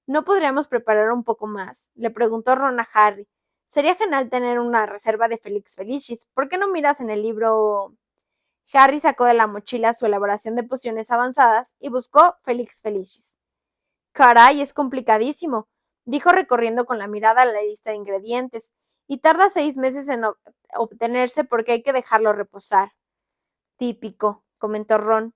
¿No podríamos preparar un poco más?, le preguntó Ron a Harry. Sería genial tener una reserva de Felix Felicis. ¿Por qué no miras en el libro? Harry sacó de la mochila su elaboración de pociones avanzadas y buscó Felix Felicis. Caray, es complicadísimo, dijo recorriendo con la mirada la lista de ingredientes, y tarda 6 meses en obtenerse porque hay que dejarlo reposar. Típico, comentó Ron.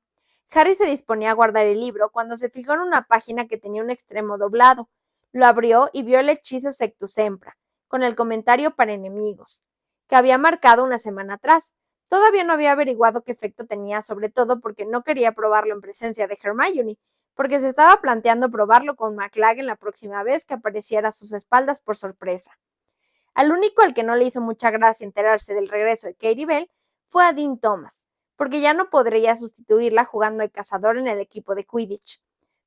Harry se disponía a guardar el libro cuando se fijó en una página que tenía un extremo doblado. Lo abrió y vio el hechizo Sectusempra, con el comentario para enemigos, que había marcado una semana atrás. Todavía no había averiguado qué efecto tenía, sobre todo porque no quería probarlo en presencia de Hermione, porque se estaba planteando probarlo con McLaggen la próxima vez que apareciera a sus espaldas por sorpresa. Al único al que no le hizo mucha gracia enterarse del regreso de Katie Bell fue a Dean Thomas, porque ya no podría sustituirla jugando de cazador en el equipo de Quidditch.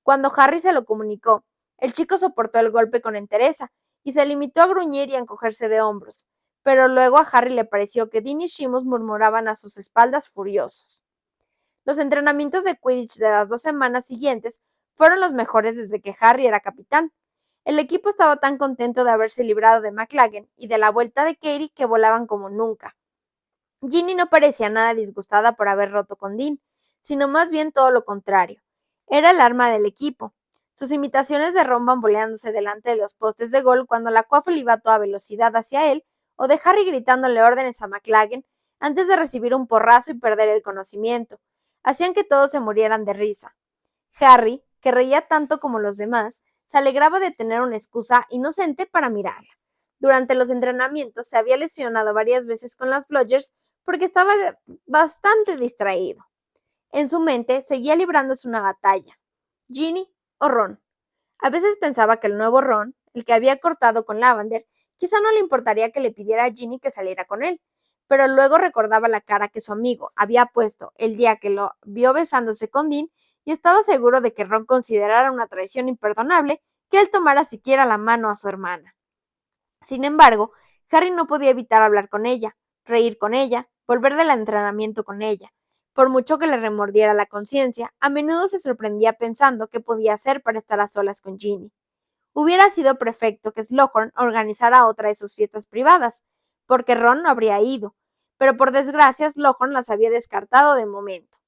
Cuando Harry se lo comunicó, el chico soportó el golpe con entereza y se limitó a gruñir y a encogerse de hombros, pero luego a Harry le pareció que Dean y Seamus murmuraban a sus espaldas furiosos. Los entrenamientos de Quidditch de las 2 semanas siguientes fueron los mejores desde que Harry era capitán. El equipo estaba tan contento de haberse librado de McLaggen y de la vuelta de Katie que volaban como nunca. Ginny no parecía nada disgustada por haber roto con Dean, sino más bien todo lo contrario. Era el arma del equipo. Sus imitaciones de Ron bamboleándose delante de los postes de gol cuando la Quaffle iba a toda velocidad hacia él, o de Harry gritándole órdenes a McLaggen antes de recibir un porrazo y perder el conocimiento, hacían que todos se murieran de risa. Harry, que reía tanto como los demás, se alegraba de tener una excusa inocente para mirarla. Durante los entrenamientos se había lesionado varias veces con las Bludgers porque estaba bastante distraído. En su mente seguía librándose una batalla. Ginny o Ron. A veces pensaba que el nuevo Ron, el que había cortado con Lavender, quizá no le importaría que le pidiera a Ginny que saliera con él, pero luego recordaba la cara que su amigo había puesto el día que lo vio besándose con Dean y estaba seguro de que Ron considerara una traición imperdonable que él tomara siquiera la mano a su hermana. Sin embargo, Harry no podía evitar hablar con ella, reír con ella, volver del entrenamiento con ella. Por mucho que le remordiera la conciencia, a menudo se sorprendía pensando qué podía hacer para estar a solas con Ginny. Hubiera sido perfecto que Slughorn organizara otra de sus fiestas privadas, porque Ron no habría ido, pero por desgracia Slughorn las había descartado de momento.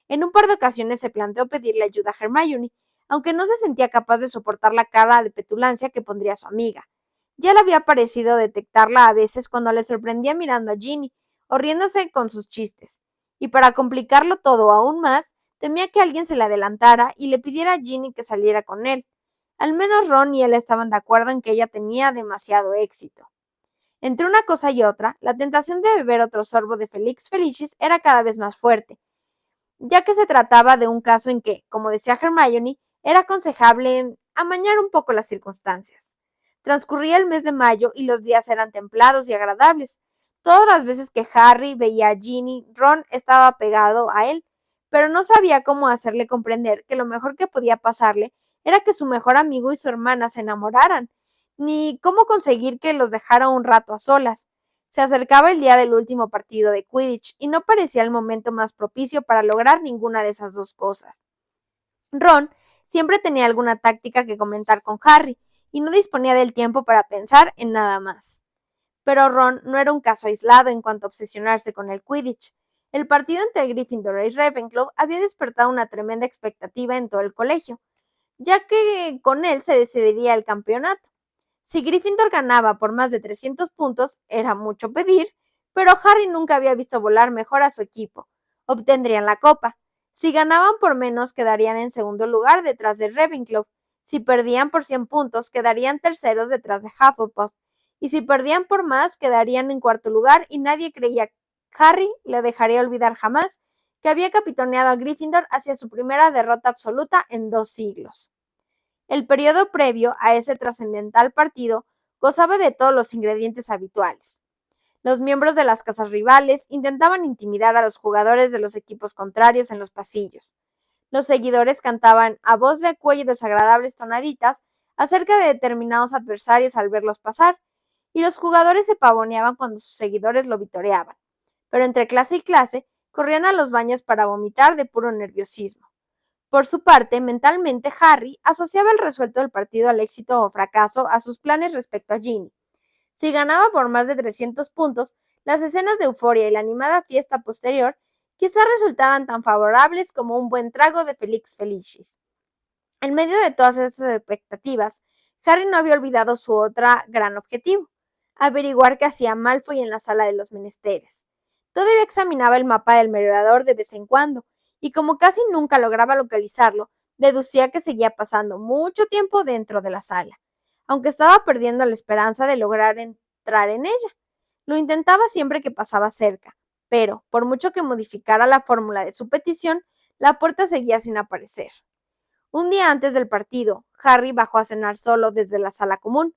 En un par de ocasiones se planteó pedirle ayuda a Hermione, aunque no se sentía capaz de soportar la cara de petulancia que pondría su amiga. Ya le había parecido detectarla a veces cuando le sorprendía mirando a Ginny o riéndose con sus chistes, y para complicarlo todo aún más, temía que alguien se le adelantara y le pidiera a Ginny que saliera con él. Al menos Ron y él estaban de acuerdo en que ella tenía demasiado éxito. Entre una cosa y otra, la tentación de beber otro sorbo de Felix Felicis era cada vez más fuerte, ya que se trataba de un caso en que, como decía Hermione, era aconsejable amañar un poco las circunstancias. Transcurría el mes de mayo y los días eran templados y agradables. Todas las veces que Harry veía a Ginny, Ron estaba pegado a él, pero no sabía cómo hacerle comprender que lo mejor que podía pasarle era que su mejor amigo y su hermana se enamoraran, ni cómo conseguir que los dejara un rato a solas. Se acercaba el día del último partido de Quidditch y no parecía el momento más propicio para lograr ninguna de esas dos cosas. Ron siempre tenía alguna táctica que comentar con Harry y no disponía del tiempo para pensar en nada más. Pero Ron no era un caso aislado en cuanto a obsesionarse con el Quidditch. El partido entre Gryffindor y Ravenclaw había despertado una tremenda expectativa en todo el colegio, ya que con él se decidiría el campeonato. Si Gryffindor ganaba por más de 300 puntos, era mucho pedir, pero Harry nunca había visto volar mejor a su equipo. Obtendrían la copa. Si ganaban por menos, quedarían en segundo lugar detrás de Ravenclaw. Si perdían por 100 puntos, quedarían terceros detrás de Hufflepuff. Y si perdían por más, quedarían en cuarto lugar y nadie creía que Harry le dejaría olvidar jamás que había capitaneado a Gryffindor hacia su primera derrota absoluta en 2 siglos. El periodo previo a ese trascendental partido gozaba de todos los ingredientes habituales. Los miembros de las casas rivales intentaban intimidar a los jugadores de los equipos contrarios en los pasillos. Los seguidores cantaban a voz de cuello desagradables tonaditas acerca de determinados adversarios al verlos pasar, y los jugadores se pavoneaban cuando sus seguidores lo vitoreaban. Pero entre clase y clase corrían a los baños para vomitar de puro nerviosismo. Por su parte, mentalmente, Harry asociaba el resuelto del partido al éxito o fracaso a sus planes respecto a Ginny. Si ganaba por más de 300 puntos, las escenas de euforia y la animada fiesta posterior quizás resultaran tan favorables como un buen trago de Felix Felicis. En medio de todas esas expectativas, Harry no había olvidado su otra gran objetivo: averiguar qué hacía Malfoy en la sala de los menesteres. Todavía examinaba el mapa del merodeador de vez en cuando, y como casi nunca lograba localizarlo, deducía que seguía pasando mucho tiempo dentro de la sala, aunque estaba perdiendo la esperanza de lograr entrar en ella. Lo intentaba siempre que pasaba cerca, pero, por mucho que modificara la fórmula de su petición, la puerta seguía sin aparecer. Un día antes del partido, Harry bajó a cenar solo desde la sala común,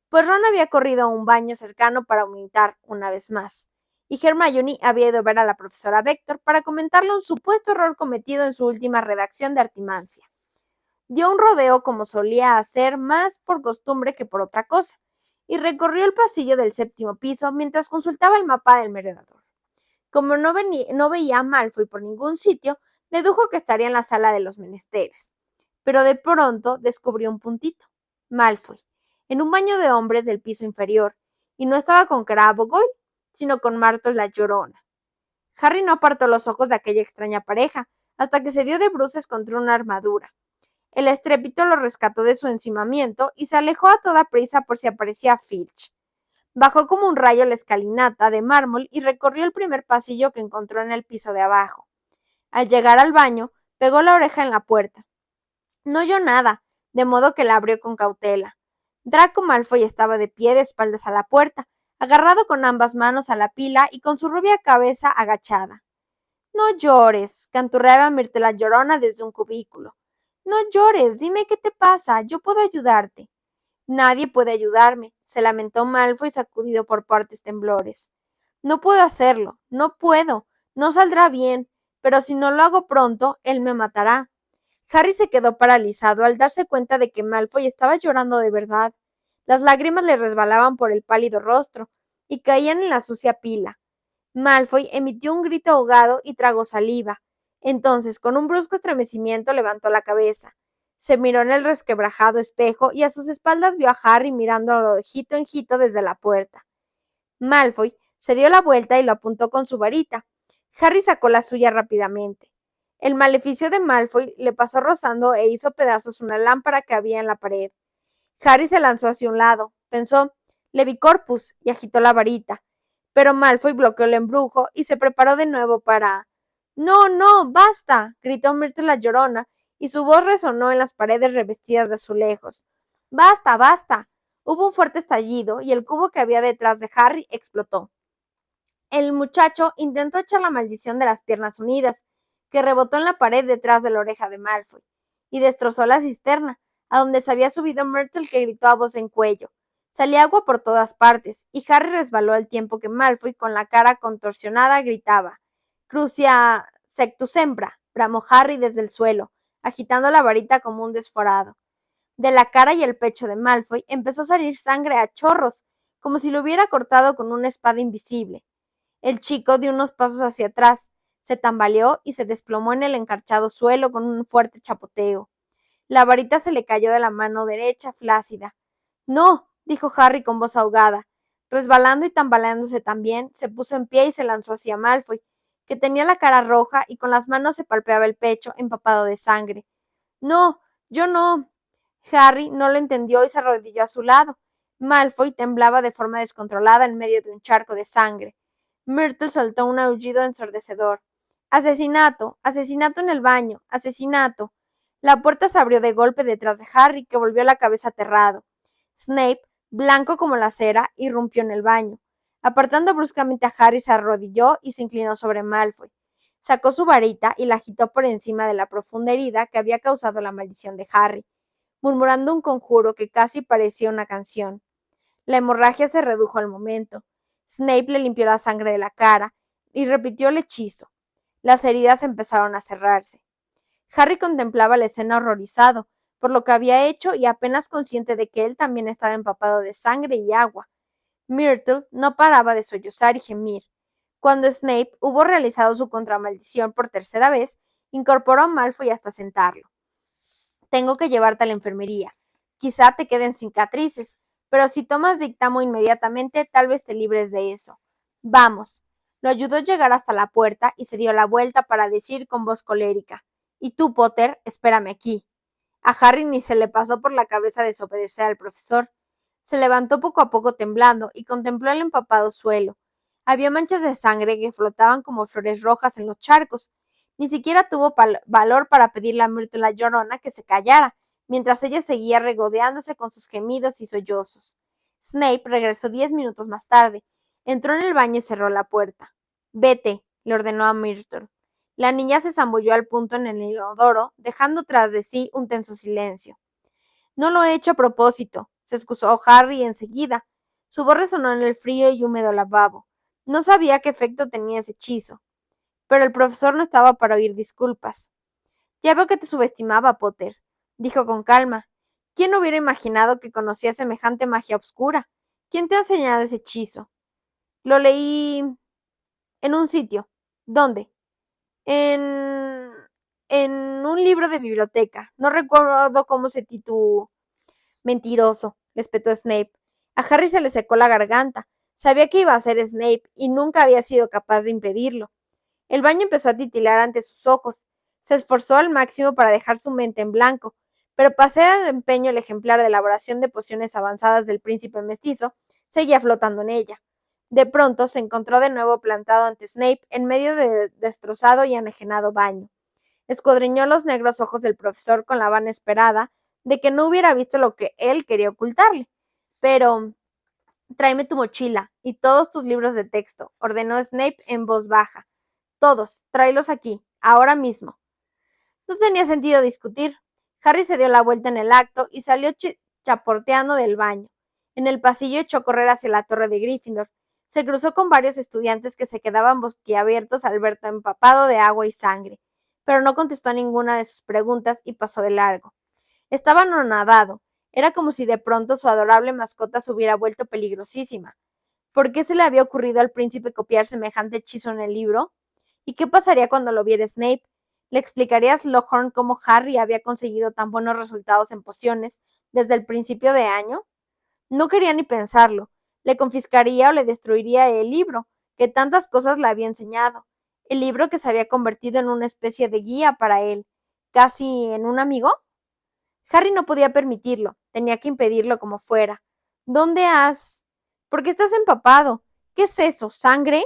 pues Ron había corrido a un baño cercano para vomitar una vez más, y Hermione había ido a ver a la profesora Vector para comentarle un supuesto error cometido en su última redacción de Artimancia. Dio un rodeo como solía hacer, más por costumbre que por otra cosa, y recorrió el pasillo del 7.º piso mientras consultaba el mapa del merodeador. Como no veía a Malfoy por ningún sitio, dedujo que estaría en la sala de los menesteres. Pero de pronto descubrió un puntito: Malfoy, en un baño de hombres del piso inferior, y no estaba con Crabbe o Goyle, sino con Martos la Llorona. Harry no apartó los ojos de aquella extraña pareja, hasta que se dio de bruces contra una armadura. El estrépito lo rescató de su encimamiento y se alejó a toda prisa por si aparecía Filch. Bajó como un rayo la escalinata de mármol y recorrió el primer pasillo que encontró en el piso de abajo. Al llegar al baño, pegó la oreja en la puerta. No oyó nada, de modo que la abrió con cautela. Draco Malfoy estaba de pie de espaldas a la puerta, agarrado con ambas manos a la pila y con su rubia cabeza agachada. No llores, canturreaba Mirte la Llorona desde un cubículo. No llores, dime qué te pasa, yo puedo ayudarte. Nadie puede ayudarme, se lamentó Malfoy sacudido por partes temblores. No puedo hacerlo, no puedo, no saldrá bien, pero si no lo hago pronto, él me matará. Harry se quedó paralizado al darse cuenta de que Malfoy estaba llorando de verdad. Las lágrimas le resbalaban por el pálido rostro y caían en la sucia pila. Malfoy emitió un grito ahogado y tragó saliva. Entonces, con un brusco estremecimiento, levantó la cabeza. Se miró en el resquebrajado espejo y a sus espaldas vio a Harry mirándolo de hito en hito desde la puerta. Malfoy se dio la vuelta y lo apuntó con su varita. Harry sacó la suya rápidamente. El maleficio de Malfoy le pasó rozando e hizo pedazos una lámpara que había en la pared. Harry se lanzó hacia un lado, pensó Levicorpus y agitó la varita. Pero Malfoy bloqueó el embrujo y se preparó de nuevo para... No, no, basta, gritó Myrtle la Llorona, y su voz resonó en las paredes revestidas de azulejos. Basta, basta. Hubo un fuerte estallido y el cubo que había detrás de Harry explotó. El muchacho intentó echar la maldición de las piernas unidas, que rebotó en la pared detrás de la oreja de Malfoy, y destrozó la cisterna, a donde se había subido Myrtle, que gritó a voz en cuello. Salía agua por todas partes, y Harry resbaló al tiempo que Malfoy, con la cara contorsionada, gritaba. Crucia sectus sempra, bramó Harry desde el suelo, agitando la varita como un desforado. De la cara y el pecho de Malfoy empezó a salir sangre a chorros, como si lo hubiera cortado con una espada invisible. El chico dio unos pasos hacia atrás, se tambaleó y se desplomó en el encarchado suelo con un fuerte chapoteo. La varita se le cayó de la mano derecha, flácida. No, dijo Harry con voz ahogada. Resbalando y tambaleándose también, se puso en pie y se lanzó hacia Malfoy, que tenía la cara roja y con las manos se palpeaba el pecho, empapado de sangre. No, yo no. Harry no lo entendió y se arrodilló a su lado. Malfoy temblaba de forma descontrolada en medio de un charco de sangre. Myrtle soltó un aullido ensordecedor. Asesinato, asesinato en el baño, asesinato. La puerta se abrió de golpe detrás de Harry, que volvió la cabeza aterrado. Snape, blanco como la cera, irrumpió en el baño. Apartando bruscamente a Harry, se arrodilló y se inclinó sobre Malfoy. Sacó su varita y la agitó por encima de la profunda herida que había causado la maldición de Harry, murmurando un conjuro que casi parecía una canción. La hemorragia se redujo al momento. Snape le limpió la sangre de la cara y repitió el hechizo. Las heridas empezaron a cerrarse. Harry contemplaba la escena horrorizado por lo que había hecho y apenas consciente de que él también estaba empapado de sangre y agua. Myrtle no paraba de sollozar y gemir. Cuando Snape hubo realizado su contramaldición por tercera vez, incorporó a Malfoy hasta sentarlo. Tengo que llevarte a la enfermería. Quizá te queden cicatrices, pero si tomas dictamo inmediatamente, tal vez te libres de eso. Vamos. Lo ayudó a llegar hasta la puerta y se dio la vuelta para decir con voz colérica: Y tú, Potter, espérame aquí. A Harry ni se le pasó por la cabeza desobedecer al profesor. Se levantó poco a poco temblando y contempló el empapado suelo. Había manchas de sangre que flotaban como flores rojas en los charcos. Ni siquiera tuvo valor para pedirle a Myrtle la Llorona que se callara, mientras ella seguía regodeándose con sus gemidos y sollozos. Snape regresó 10 minutos más tarde. Entró en el baño y cerró la puerta. Vete, le ordenó a Myrtle. La niña se zambulló al punto en el inodoro, dejando tras de sí un tenso silencio. No lo he hecho a propósito, se excusó Harry enseguida. Su voz resonó en el frío y húmedo lavabo. No sabía qué efecto tenía ese hechizo. Pero el profesor no estaba para oír disculpas. Ya veo que te subestimaba, Potter, dijo con calma. ¿Quién hubiera imaginado que conocía semejante magia oscura? ¿Quién te ha enseñado ese hechizo? Lo leí en un sitio. ¿Dónde? En... en un libro de biblioteca. No recuerdo cómo se tituló. Mentiroso, le espetó Snape. A Harry se le secó la garganta. Sabía que iba a ser Snape y nunca había sido capaz de impedirlo. El baño empezó a titilar ante sus ojos. Se esforzó al máximo para dejar su mente en blanco, pero pese al empeño el ejemplar de elaboración de pociones avanzadas del príncipe mestizo seguía flotando en ella. De pronto se encontró de nuevo plantado ante Snape en medio del destrozado y enajenado baño. Escudriñó los negros ojos del profesor con la vana esperada de que no hubiera visto lo que él quería ocultarle. Pero tráeme tu mochila y todos tus libros de texto, ordenó Snape en voz baja. Todos, tráelos aquí, ahora mismo. No tenía sentido discutir. Harry se dio la vuelta en el acto y salió chapoteando del baño. En el pasillo echó a correr hacia la torre de Gryffindor. Se cruzó con varios estudiantes que se quedaban boquiabiertos al verlo empapado de agua y sangre, pero no contestó a ninguna de sus preguntas y pasó de largo. Estaba anonadado. Era como si de pronto su adorable mascota se hubiera vuelto peligrosísima. ¿Por qué se le había ocurrido al príncipe copiar semejante hechizo en el libro? ¿Y qué pasaría cuando lo viera Snape? ¿Le explicaría a Slughorn cómo Harry había conseguido tan buenos resultados en pociones desde el principio de año? No quería ni pensarlo. Le confiscaría o le destruiría el libro, que tantas cosas le había enseñado. El libro que se había convertido en una especie de guía para él, casi en un amigo. Harry no podía permitirlo, tenía que impedirlo como fuera. ¿Dónde has? ¿Por qué estás empapado? ¿Qué es eso? ¿Sangre?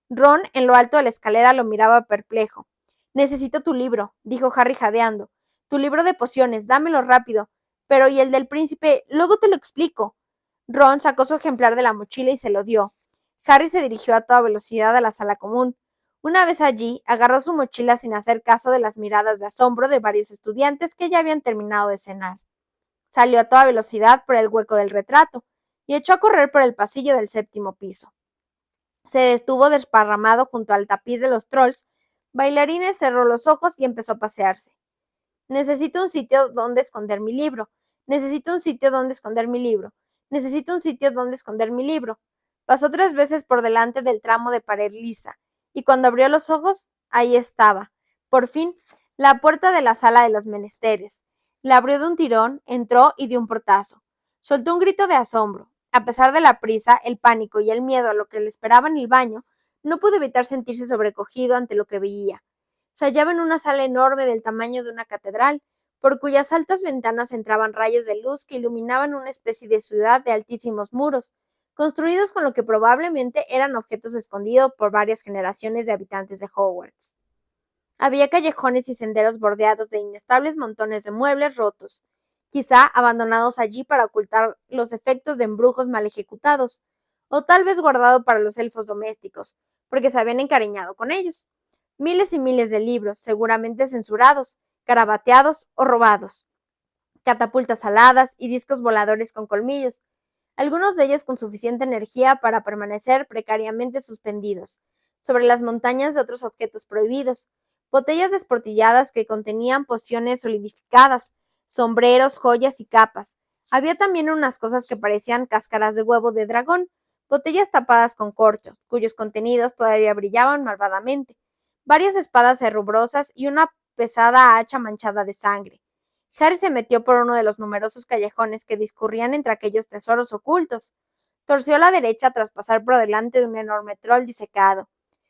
Ron, en lo alto de la escalera, lo miraba perplejo. Necesito tu libro, dijo Harry jadeando. Tu libro de pociones, dámelo rápido. Pero ¿y el del príncipe? Luego te lo explico. Ron sacó su ejemplar de la mochila y se lo dio. Harry se dirigió a toda velocidad a la sala común. Una vez allí, agarró su mochila sin hacer caso de las miradas de asombro de varios estudiantes que ya habían terminado de cenar. Salió a toda velocidad por el hueco del retrato y echó a correr por el pasillo del séptimo piso. Se detuvo desparramado junto al tapiz de los trolls. Bailarines cerró los ojos y empezó a pasearse. Necesito un sitio donde esconder mi libro. Necesito un sitio donde esconder mi libro. Necesito un sitio donde esconder mi libro. Pasó 3 veces por delante del tramo de pared lisa, y cuando abrió los ojos, ahí estaba, por fin, la puerta de la sala de los menesteres. La abrió de un tirón, entró y dio un portazo. Soltó un grito de asombro. A pesar de la prisa, el pánico y el miedo a lo que le esperaba en el baño, no pudo evitar sentirse sobrecogido ante lo que veía. Se hallaba en una sala enorme del tamaño de una catedral, por cuyas altas ventanas entraban rayos de luz que iluminaban una especie de ciudad de altísimos muros, construidos con lo que probablemente eran objetos escondidos por varias generaciones de habitantes de Hogwarts. Había callejones y senderos bordeados de inestables montones de muebles rotos, quizá abandonados allí para ocultar los efectos de embrujos mal ejecutados, o tal vez guardado para los elfos domésticos, porque se habían encariñado con ellos. Miles y miles de libros, seguramente censurados, garabateados o robados. Catapultas aladas y discos voladores con colmillos, algunos de ellos con suficiente energía para permanecer precariamente suspendidos, sobre las montañas de otros objetos prohibidos, botellas desportilladas que contenían pociones solidificadas, sombreros, joyas y capas. Había también unas cosas que parecían cáscaras de huevo de dragón, botellas tapadas con corcho, cuyos contenidos todavía brillaban malvadamente, varias espadas herrubrosas y una pesada hacha manchada de sangre. Harry se metió por uno de los numerosos callejones que discurrían entre aquellos tesoros ocultos. Torció a la derecha tras pasar por delante de un enorme troll disecado.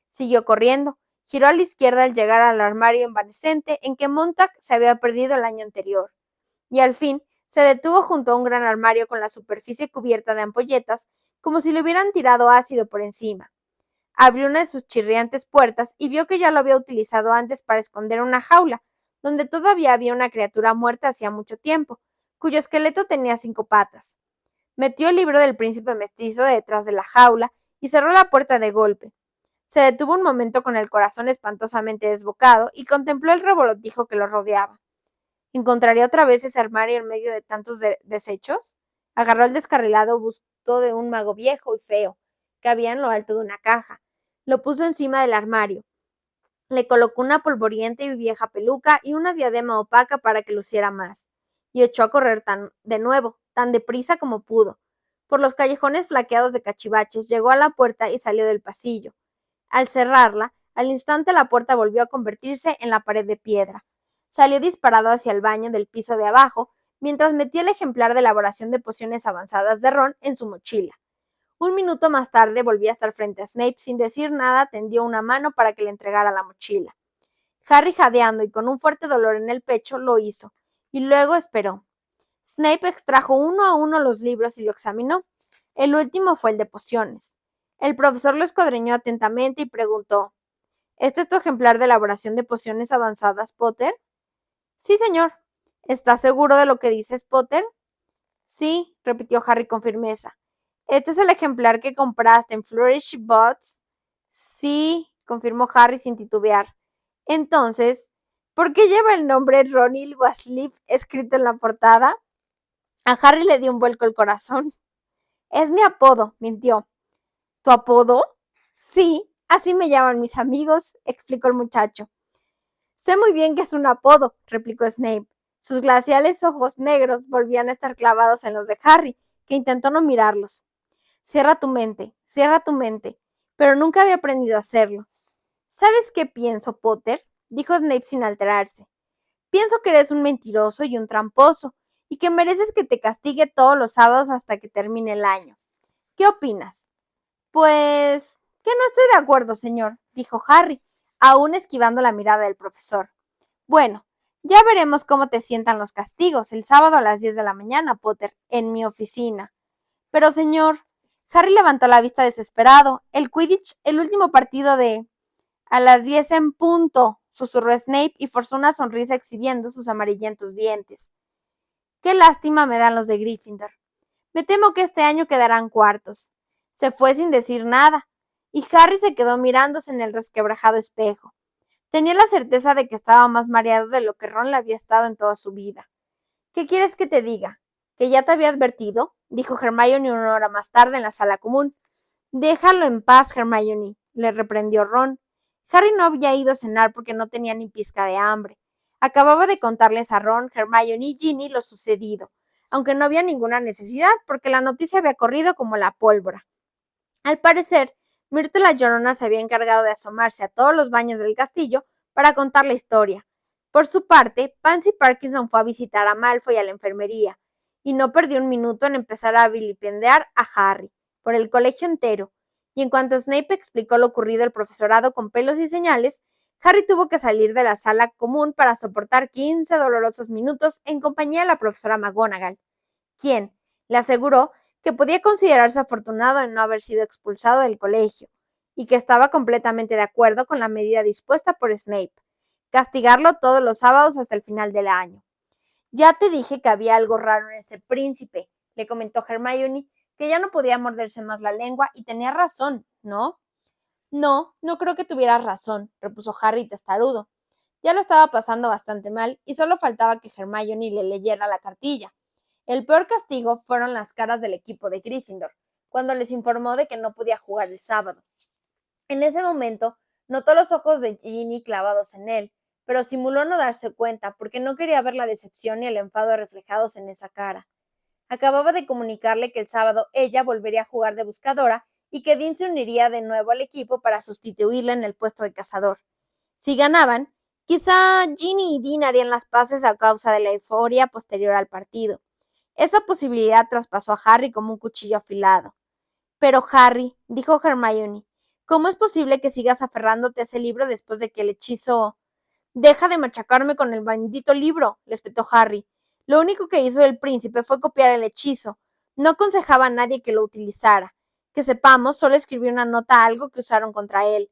Siguió corriendo. Giró a la izquierda al llegar al armario evanescente en que Montag se había perdido el año anterior. Y al fin se detuvo junto a un gran armario con la superficie cubierta de ampolletas, como si le hubieran tirado ácido por encima. Abrió una de sus chirriantes puertas y vio que ya lo había utilizado antes para esconder una jaula, donde todavía había una criatura muerta hacía mucho tiempo, cuyo esqueleto tenía 5 patas. Metió el libro del príncipe mestizo detrás de la jaula y cerró la puerta de golpe. Se detuvo un momento con el corazón espantosamente desbocado y contempló el revolotijo que lo rodeaba. ¿Encontraría otra vez ese armario en medio de tantos desechos? Agarró el descarrilado busto de un mago viejo y feo, que había en lo alto de una caja. Lo puso encima del armario. Le colocó una polvorienta y vieja peluca y una diadema opaca para que luciera más, y echó a correr de nuevo, tan deprisa como pudo. Por los callejones flaqueados de cachivaches llegó a la puerta y salió del pasillo. Al cerrarla, al instante la puerta volvió a convertirse en la pared de piedra. Salió disparado hacia el baño del piso de abajo, mientras metía el ejemplar de elaboración de pociones avanzadas de Ron en su mochila. Un minuto más tarde volvía a estar frente a Snape. Sin decir nada, tendió una mano para que le entregara la mochila. Harry, jadeando y con un fuerte dolor en el pecho, lo hizo, y luego esperó. Snape extrajo uno a uno los libros y lo examinó. El último fue el de pociones. El profesor lo escudriñó atentamente y preguntó: ¿Este es tu ejemplar de elaboración de pociones avanzadas, Potter? Sí, señor. ¿Estás seguro de lo que dices, Potter? Sí, repitió Harry con firmeza. ¿Este es el ejemplar que compraste en Flourish Bots? Sí, confirmó Harry sin titubear. Entonces, ¿Por qué lleva el nombre Ronnie Weasley escrito en la portada? A Harry le dio un vuelco el corazón. Es mi apodo, mintió. ¿Tu apodo? Sí, así me llaman mis amigos, explicó el muchacho. Sé muy bien que es un apodo, replicó Snape. Sus glaciales ojos negros volvían a estar clavados en los de Harry, que intentó no mirarlos. Cierra tu mente, pero nunca había aprendido a hacerlo. ¿Sabes qué pienso, Potter? Dijo Snape sin alterarse. Pienso que eres un mentiroso y un tramposo, y que mereces que te castigue todos los sábados hasta que termine el año. ¿Qué opinas? Pues que no estoy de acuerdo, señor, dijo Harry, aún esquivando la mirada del profesor. Bueno, ya veremos cómo te sientan los castigos el sábado a las 10 de la mañana, Potter, en mi oficina. Pero, señor, Harry levantó la vista desesperado. El Quidditch, el último partido de... A las 10 en punto, susurró Snape y forzó una sonrisa exhibiendo sus amarillentos dientes. Qué lástima me dan los de Gryffindor. Me temo que este año quedarán cuartos. Se fue sin decir nada, y Harry se quedó mirándose en el resquebrajado espejo. Tenía la certeza de que estaba más mareado de lo que Ron le había estado en toda su vida. ¿Qué quieres que te diga? ¿Que ya te había advertido? Dijo Hermione una hora más tarde en la sala común. Déjalo en paz, Hermione, le reprendió Ron. Harry no había ido a cenar porque no tenía ni pizca de hambre. Acababa de contarles a Ron, Hermione y Ginny lo sucedido, aunque no había ninguna necesidad porque la noticia había corrido como la pólvora. Al parecer, Myrtle la Llorona se había encargado de asomarse a todos los baños del castillo para contar la historia. Por su parte, Pansy Parkinson fue a visitar a Malfoy a la enfermería, y no perdió un minuto en empezar a vilipendiar a Harry, por el colegio entero, y en cuanto Snape explicó lo ocurrido al profesorado con pelos y señales, Harry tuvo que salir de la sala común para soportar 15 dolorosos minutos en compañía de la profesora McGonagall, quien le aseguró que podía considerarse afortunado en no haber sido expulsado del colegio, y que estaba completamente de acuerdo con la medida dispuesta por Snape, castigarlo todos los sábados hasta el final del año. Ya te dije que había algo raro en ese príncipe, le comentó Hermione, que ya no podía morderse más la lengua y tenía razón, ¿no? No, no creo que tuvieras razón, repuso Harry testarudo. Ya lo estaba pasando bastante mal y solo faltaba que Hermione le leyera la cartilla. El peor castigo fueron las caras del equipo de Gryffindor, cuando les informó de que no podía jugar el sábado. En ese momento, notó los ojos de Ginny clavados en él, pero simuló no darse cuenta porque no quería ver la decepción y el enfado reflejados en esa cara. Acababa de comunicarle que el sábado ella volvería a jugar de buscadora y que Dean se uniría de nuevo al equipo para sustituirla en el puesto de cazador. Si ganaban, quizá Ginny y Dean harían las paces a causa de la euforia posterior al partido. Esa posibilidad traspasó a Harry como un cuchillo afilado. Pero Harry, dijo Hermione, ¿cómo es posible que sigas aferrándote a ese libro después de que el hechizo... Deja de machacarme con el bendito libro, le espetó Harry. Lo único que hizo el príncipe fue copiar el hechizo. No aconsejaba a nadie que lo utilizara. Que sepamos, solo escribió una nota a algo que usaron contra él.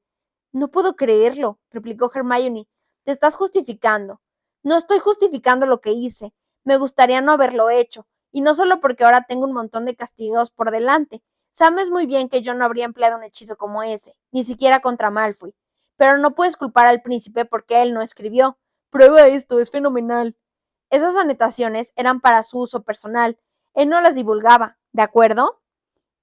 No puedo creerlo, replicó Hermione. Te estás justificando. No estoy justificando lo que hice. Me gustaría no haberlo hecho. Y no solo porque ahora tengo un montón de castigos por delante. Sabes muy bien que yo no habría empleado un hechizo como ese, ni siquiera contra Malfoy. Pero no puedes culpar al príncipe porque él no escribió. Prueba esto, es fenomenal. Esas anotaciones eran para su uso personal. Él no las divulgaba, ¿de acuerdo?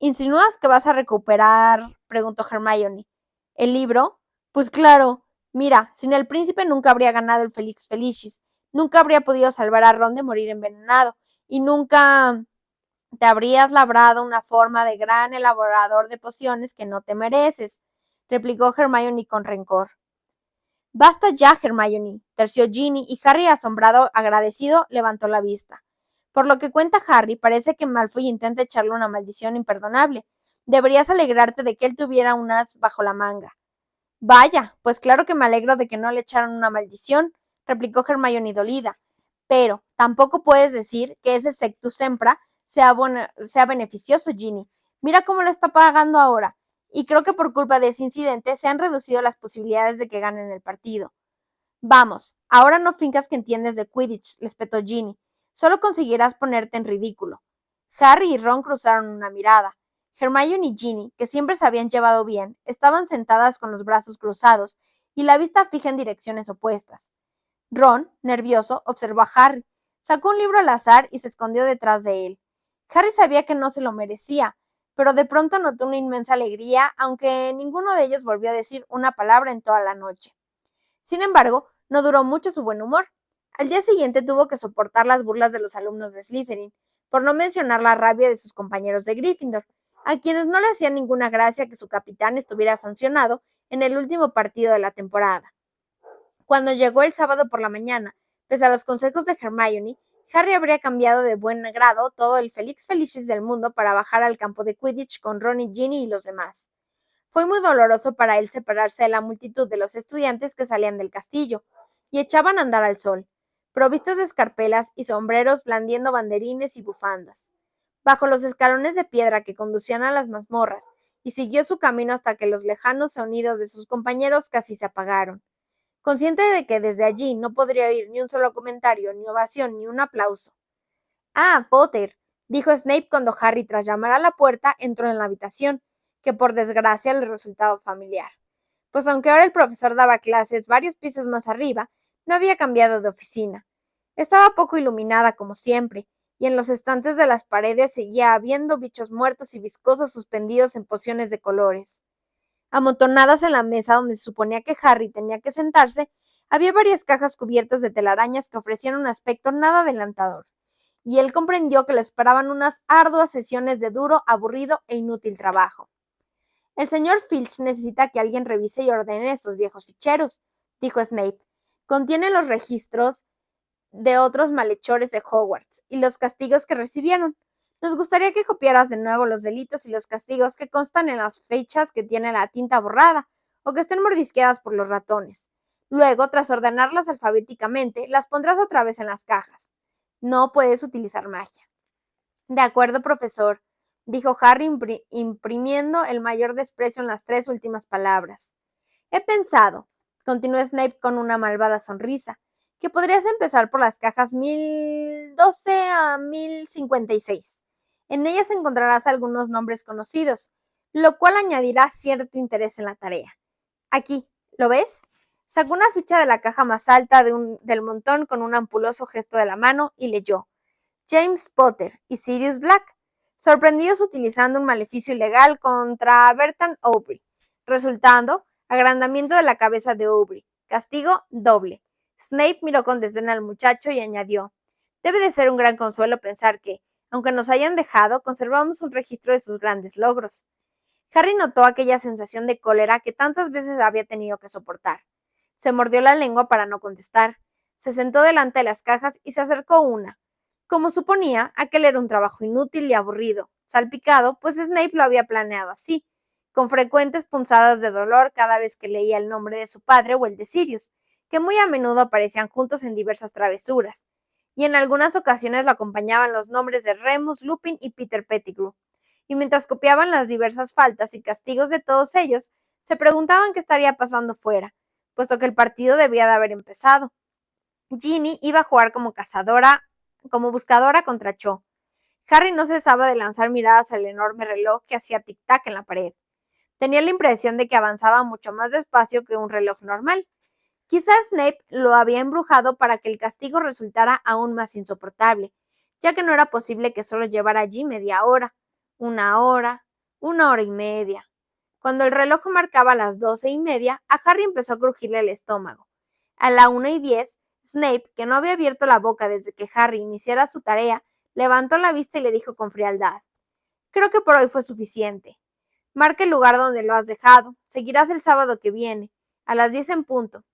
¿Insinúas que vas a recuperar? Preguntó Hermione. ¿El libro? Pues claro. Mira, sin el príncipe nunca habría ganado el Felix Felicis, nunca habría podido salvar a Ron de morir envenenado, y nunca te habrías labrado una forma de gran elaborador de pociones que no te mereces, replicó Hermione con rencor. Basta ya, Hermione, terció Ginny, y Harry, asombrado, agradecido, levantó la vista. Por lo que cuenta Harry, parece que Malfoy intenta echarle una maldición imperdonable. Deberías alegrarte de que él tuviera un as bajo la manga. Vaya, pues claro que me alegro de que no le echaran una maldición, replicó Hermione dolida. Pero tampoco puedes decir que ese sectus sempra sea beneficioso, Ginny. Mira cómo lo está pagando ahora. Y creo que por culpa de ese incidente se han reducido las posibilidades de que ganen el partido. Vamos, ahora no fincas que entiendes de Quidditch, le espetó Ginny. Solo conseguirás ponerte en ridículo. Harry y Ron cruzaron una mirada. Hermione y Ginny, que siempre se habían llevado bien, estaban sentadas con los brazos cruzados y la vista fija en direcciones opuestas. Ron, nervioso, observó a Harry. Sacó un libro al azar y se escondió detrás de él. Harry sabía que no se lo merecía, pero de pronto notó una inmensa alegría, aunque ninguno de ellos volvió a decir una palabra en toda la noche. Sin embargo, no duró mucho su buen humor. Al día siguiente tuvo que soportar las burlas de los alumnos de Slytherin, por no mencionar la rabia de sus compañeros de Gryffindor, a quienes no le hacía ninguna gracia que su capitán estuviera sancionado en el último partido de la temporada. Cuando llegó el sábado por la mañana, pese a los consejos de Hermione, Harry habría cambiado de buen grado todo el Felix Felicis del mundo para bajar al campo de Quidditch con Ron y Ginny y los demás. Fue muy doloroso para él separarse de la multitud de los estudiantes que salían del castillo y echaban a andar al sol, provistos de escarpelas y sombreros blandiendo banderines y bufandas, bajo los escalones de piedra que conducían a las mazmorras, y siguió su camino hasta que los lejanos sonidos de sus compañeros casi se apagaron. Consciente de que desde allí no podría oír ni un solo comentario, ni ovación, ni un aplauso. «Ah, Potter», dijo Snape cuando Harry, tras llamar a la puerta, entró en la habitación, que por desgracia le resultaba familiar, pues aunque ahora el profesor daba clases varios pisos más arriba, no había cambiado de oficina. Estaba poco iluminada como siempre, y en los estantes de las paredes seguía habiendo bichos muertos y viscosos suspendidos en pociones de colores. Amontonadas en la mesa donde se suponía que Harry tenía que sentarse, había varias cajas cubiertas de telarañas que ofrecían un aspecto nada adelantador, y él comprendió que lo esperaban unas arduas sesiones de duro, aburrido e inútil trabajo. «El señor Filch necesita que alguien revise y ordene estos viejos ficheros», dijo Snape. «Contiene los registros de otros malhechores de Hogwarts y los castigos que recibieron. Nos gustaría que copiaras de nuevo los delitos y los castigos que constan en las fechas que tiene la tinta borrada o que estén mordisqueadas por los ratones. Luego, tras ordenarlas alfabéticamente, las pondrás otra vez en las cajas. No puedes utilizar magia». «De acuerdo, profesor», dijo Harry imprimiendo el mayor desprecio en las 3 últimas palabras. «He pensado», continuó Snape con una malvada sonrisa, «que podrías empezar por las cajas 1012 a 1056. En ellas encontrarás algunos nombres conocidos, lo cual añadirá cierto interés en la tarea. Aquí, ¿lo ves?». Sacó una ficha de la caja más alta del montón con un ampuloso gesto de la mano y leyó: «James Potter y Sirius Black, sorprendidos utilizando un maleficio ilegal contra Bertan Aubrey, resultando agrandamiento de la cabeza de Aubrey, castigo doble». Snape miró con desdén al muchacho y añadió: «Debe de ser un gran consuelo pensar que, aunque nos hayan dejado, conservamos un registro de sus grandes logros». Harry notó aquella sensación de cólera que tantas veces había tenido que soportar. Se mordió la lengua para no contestar. Se sentó delante de las cajas y se acercó una. Como suponía, aquel era un trabajo inútil y aburrido, salpicado, pues Snape lo había planeado así, con frecuentes punzadas de dolor cada vez que leía el nombre de su padre o el de Sirius, que muy a menudo aparecían juntos en diversas travesuras, y en algunas ocasiones lo acompañaban los nombres de Remus, Lupin y Peter Pettigrew. Y mientras copiaban las diversas faltas y castigos de todos ellos, se preguntaban qué estaría pasando fuera, puesto que el partido debía de haber empezado. Ginny iba a jugar como buscadora contra Cho. Harry no cesaba de lanzar miradas al enorme reloj que hacía tic-tac en la pared. Tenía la impresión de que avanzaba mucho más despacio que un reloj normal. Quizás Snape lo había embrujado para que el castigo resultara aún más insoportable, ya que no era posible que solo llevara allí media hora, una hora, 1 hora y media. Cuando el reloj marcaba las 12:30, a Harry empezó a crujirle el estómago. A la 1:10, Snape, que no había abierto la boca desde que Harry iniciara su tarea, levantó la vista y le dijo con frialdad: «Creo que por hoy fue suficiente. Marca el lugar donde lo has dejado. Seguirás el sábado que viene, a las 10 en punto».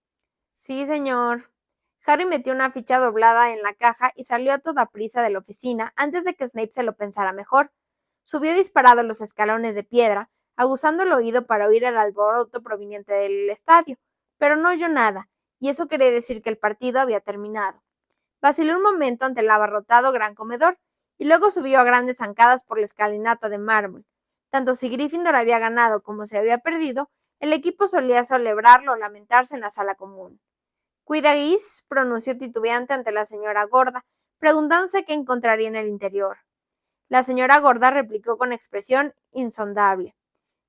«Sí, señor». Harry metió una ficha doblada en la caja y salió a toda prisa de la oficina antes de que Snape se lo pensara mejor. Subió disparado los escalones de piedra, aguzando el oído para oír el alboroto proveniente del estadio, pero no oyó nada, y eso quería decir que el partido había terminado. Vaciló un momento ante el abarrotado gran comedor, y luego subió a grandes zancadas por la escalinata de mármol. Tanto si Gryffindor había ganado como si había perdido, el equipo solía celebrarlo o lamentarse en la sala común. «Cuidadís», pronunció titubeante ante la señora Gorda, preguntándose qué encontraría en el interior. La señora Gorda replicó con expresión insondable: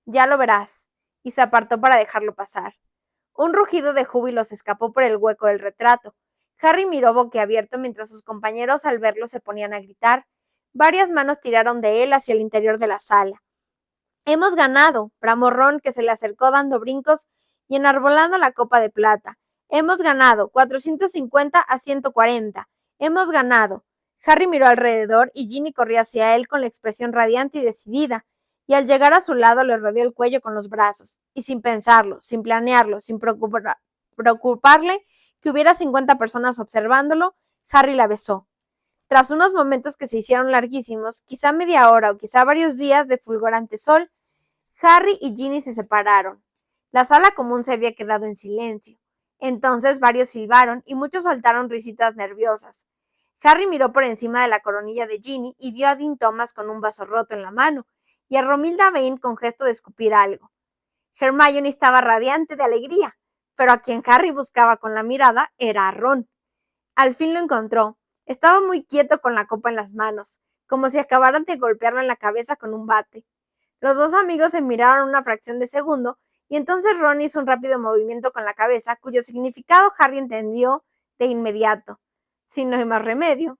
«Ya lo verás», y se apartó para dejarlo pasar. Un rugido de júbilo se escapó por el hueco del retrato. Harry miró boquiabierto mientras sus compañeros al verlo se ponían a gritar. Varias manos tiraron de él hacia el interior de la sala. «¡Hemos ganado!», bramó Ron, que se le acercó dando brincos y enarbolando la copa de plata. «¡Hemos ganado! 450 a 140. ¡Hemos ganado!». Harry miró alrededor y Ginny corría hacia él con la expresión radiante y decidida, y al llegar a su lado le rodeó el cuello con los brazos, y sin pensarlo, sin planearlo, sin preocuparle que hubiera 50 personas observándolo, Harry la besó. Tras unos momentos que se hicieron larguísimos, quizá media hora o quizá varios días de fulgurante sol, Harry y Ginny se separaron. La sala común se había quedado en silencio. Entonces varios silbaron y muchos soltaron risitas nerviosas. Harry miró por encima de la coronilla de Ginny y vio a Dean Thomas con un vaso roto en la mano y a Romilda Vane con gesto de escupir algo. Hermione estaba radiante de alegría, pero a quien Harry buscaba con la mirada era a Ron. Al fin lo encontró. Estaba muy quieto con la copa en las manos, como si acabaran de golpearlo en la cabeza con un bate. Los dos amigos se miraron una fracción de segundo y entonces Ron hizo un rápido movimiento con la cabeza, cuyo significado Harry entendió de inmediato. Si no hay más remedio.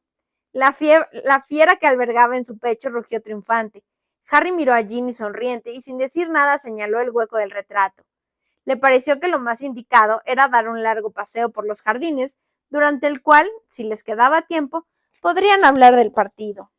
La fiera que albergaba en su pecho rugió triunfante. Harry miró a Ginny sonriente y sin decir nada señaló el hueco del retrato. Le pareció que lo más indicado era dar un largo paseo por los jardines, durante el cual, si les quedaba tiempo, podrían hablar del partido.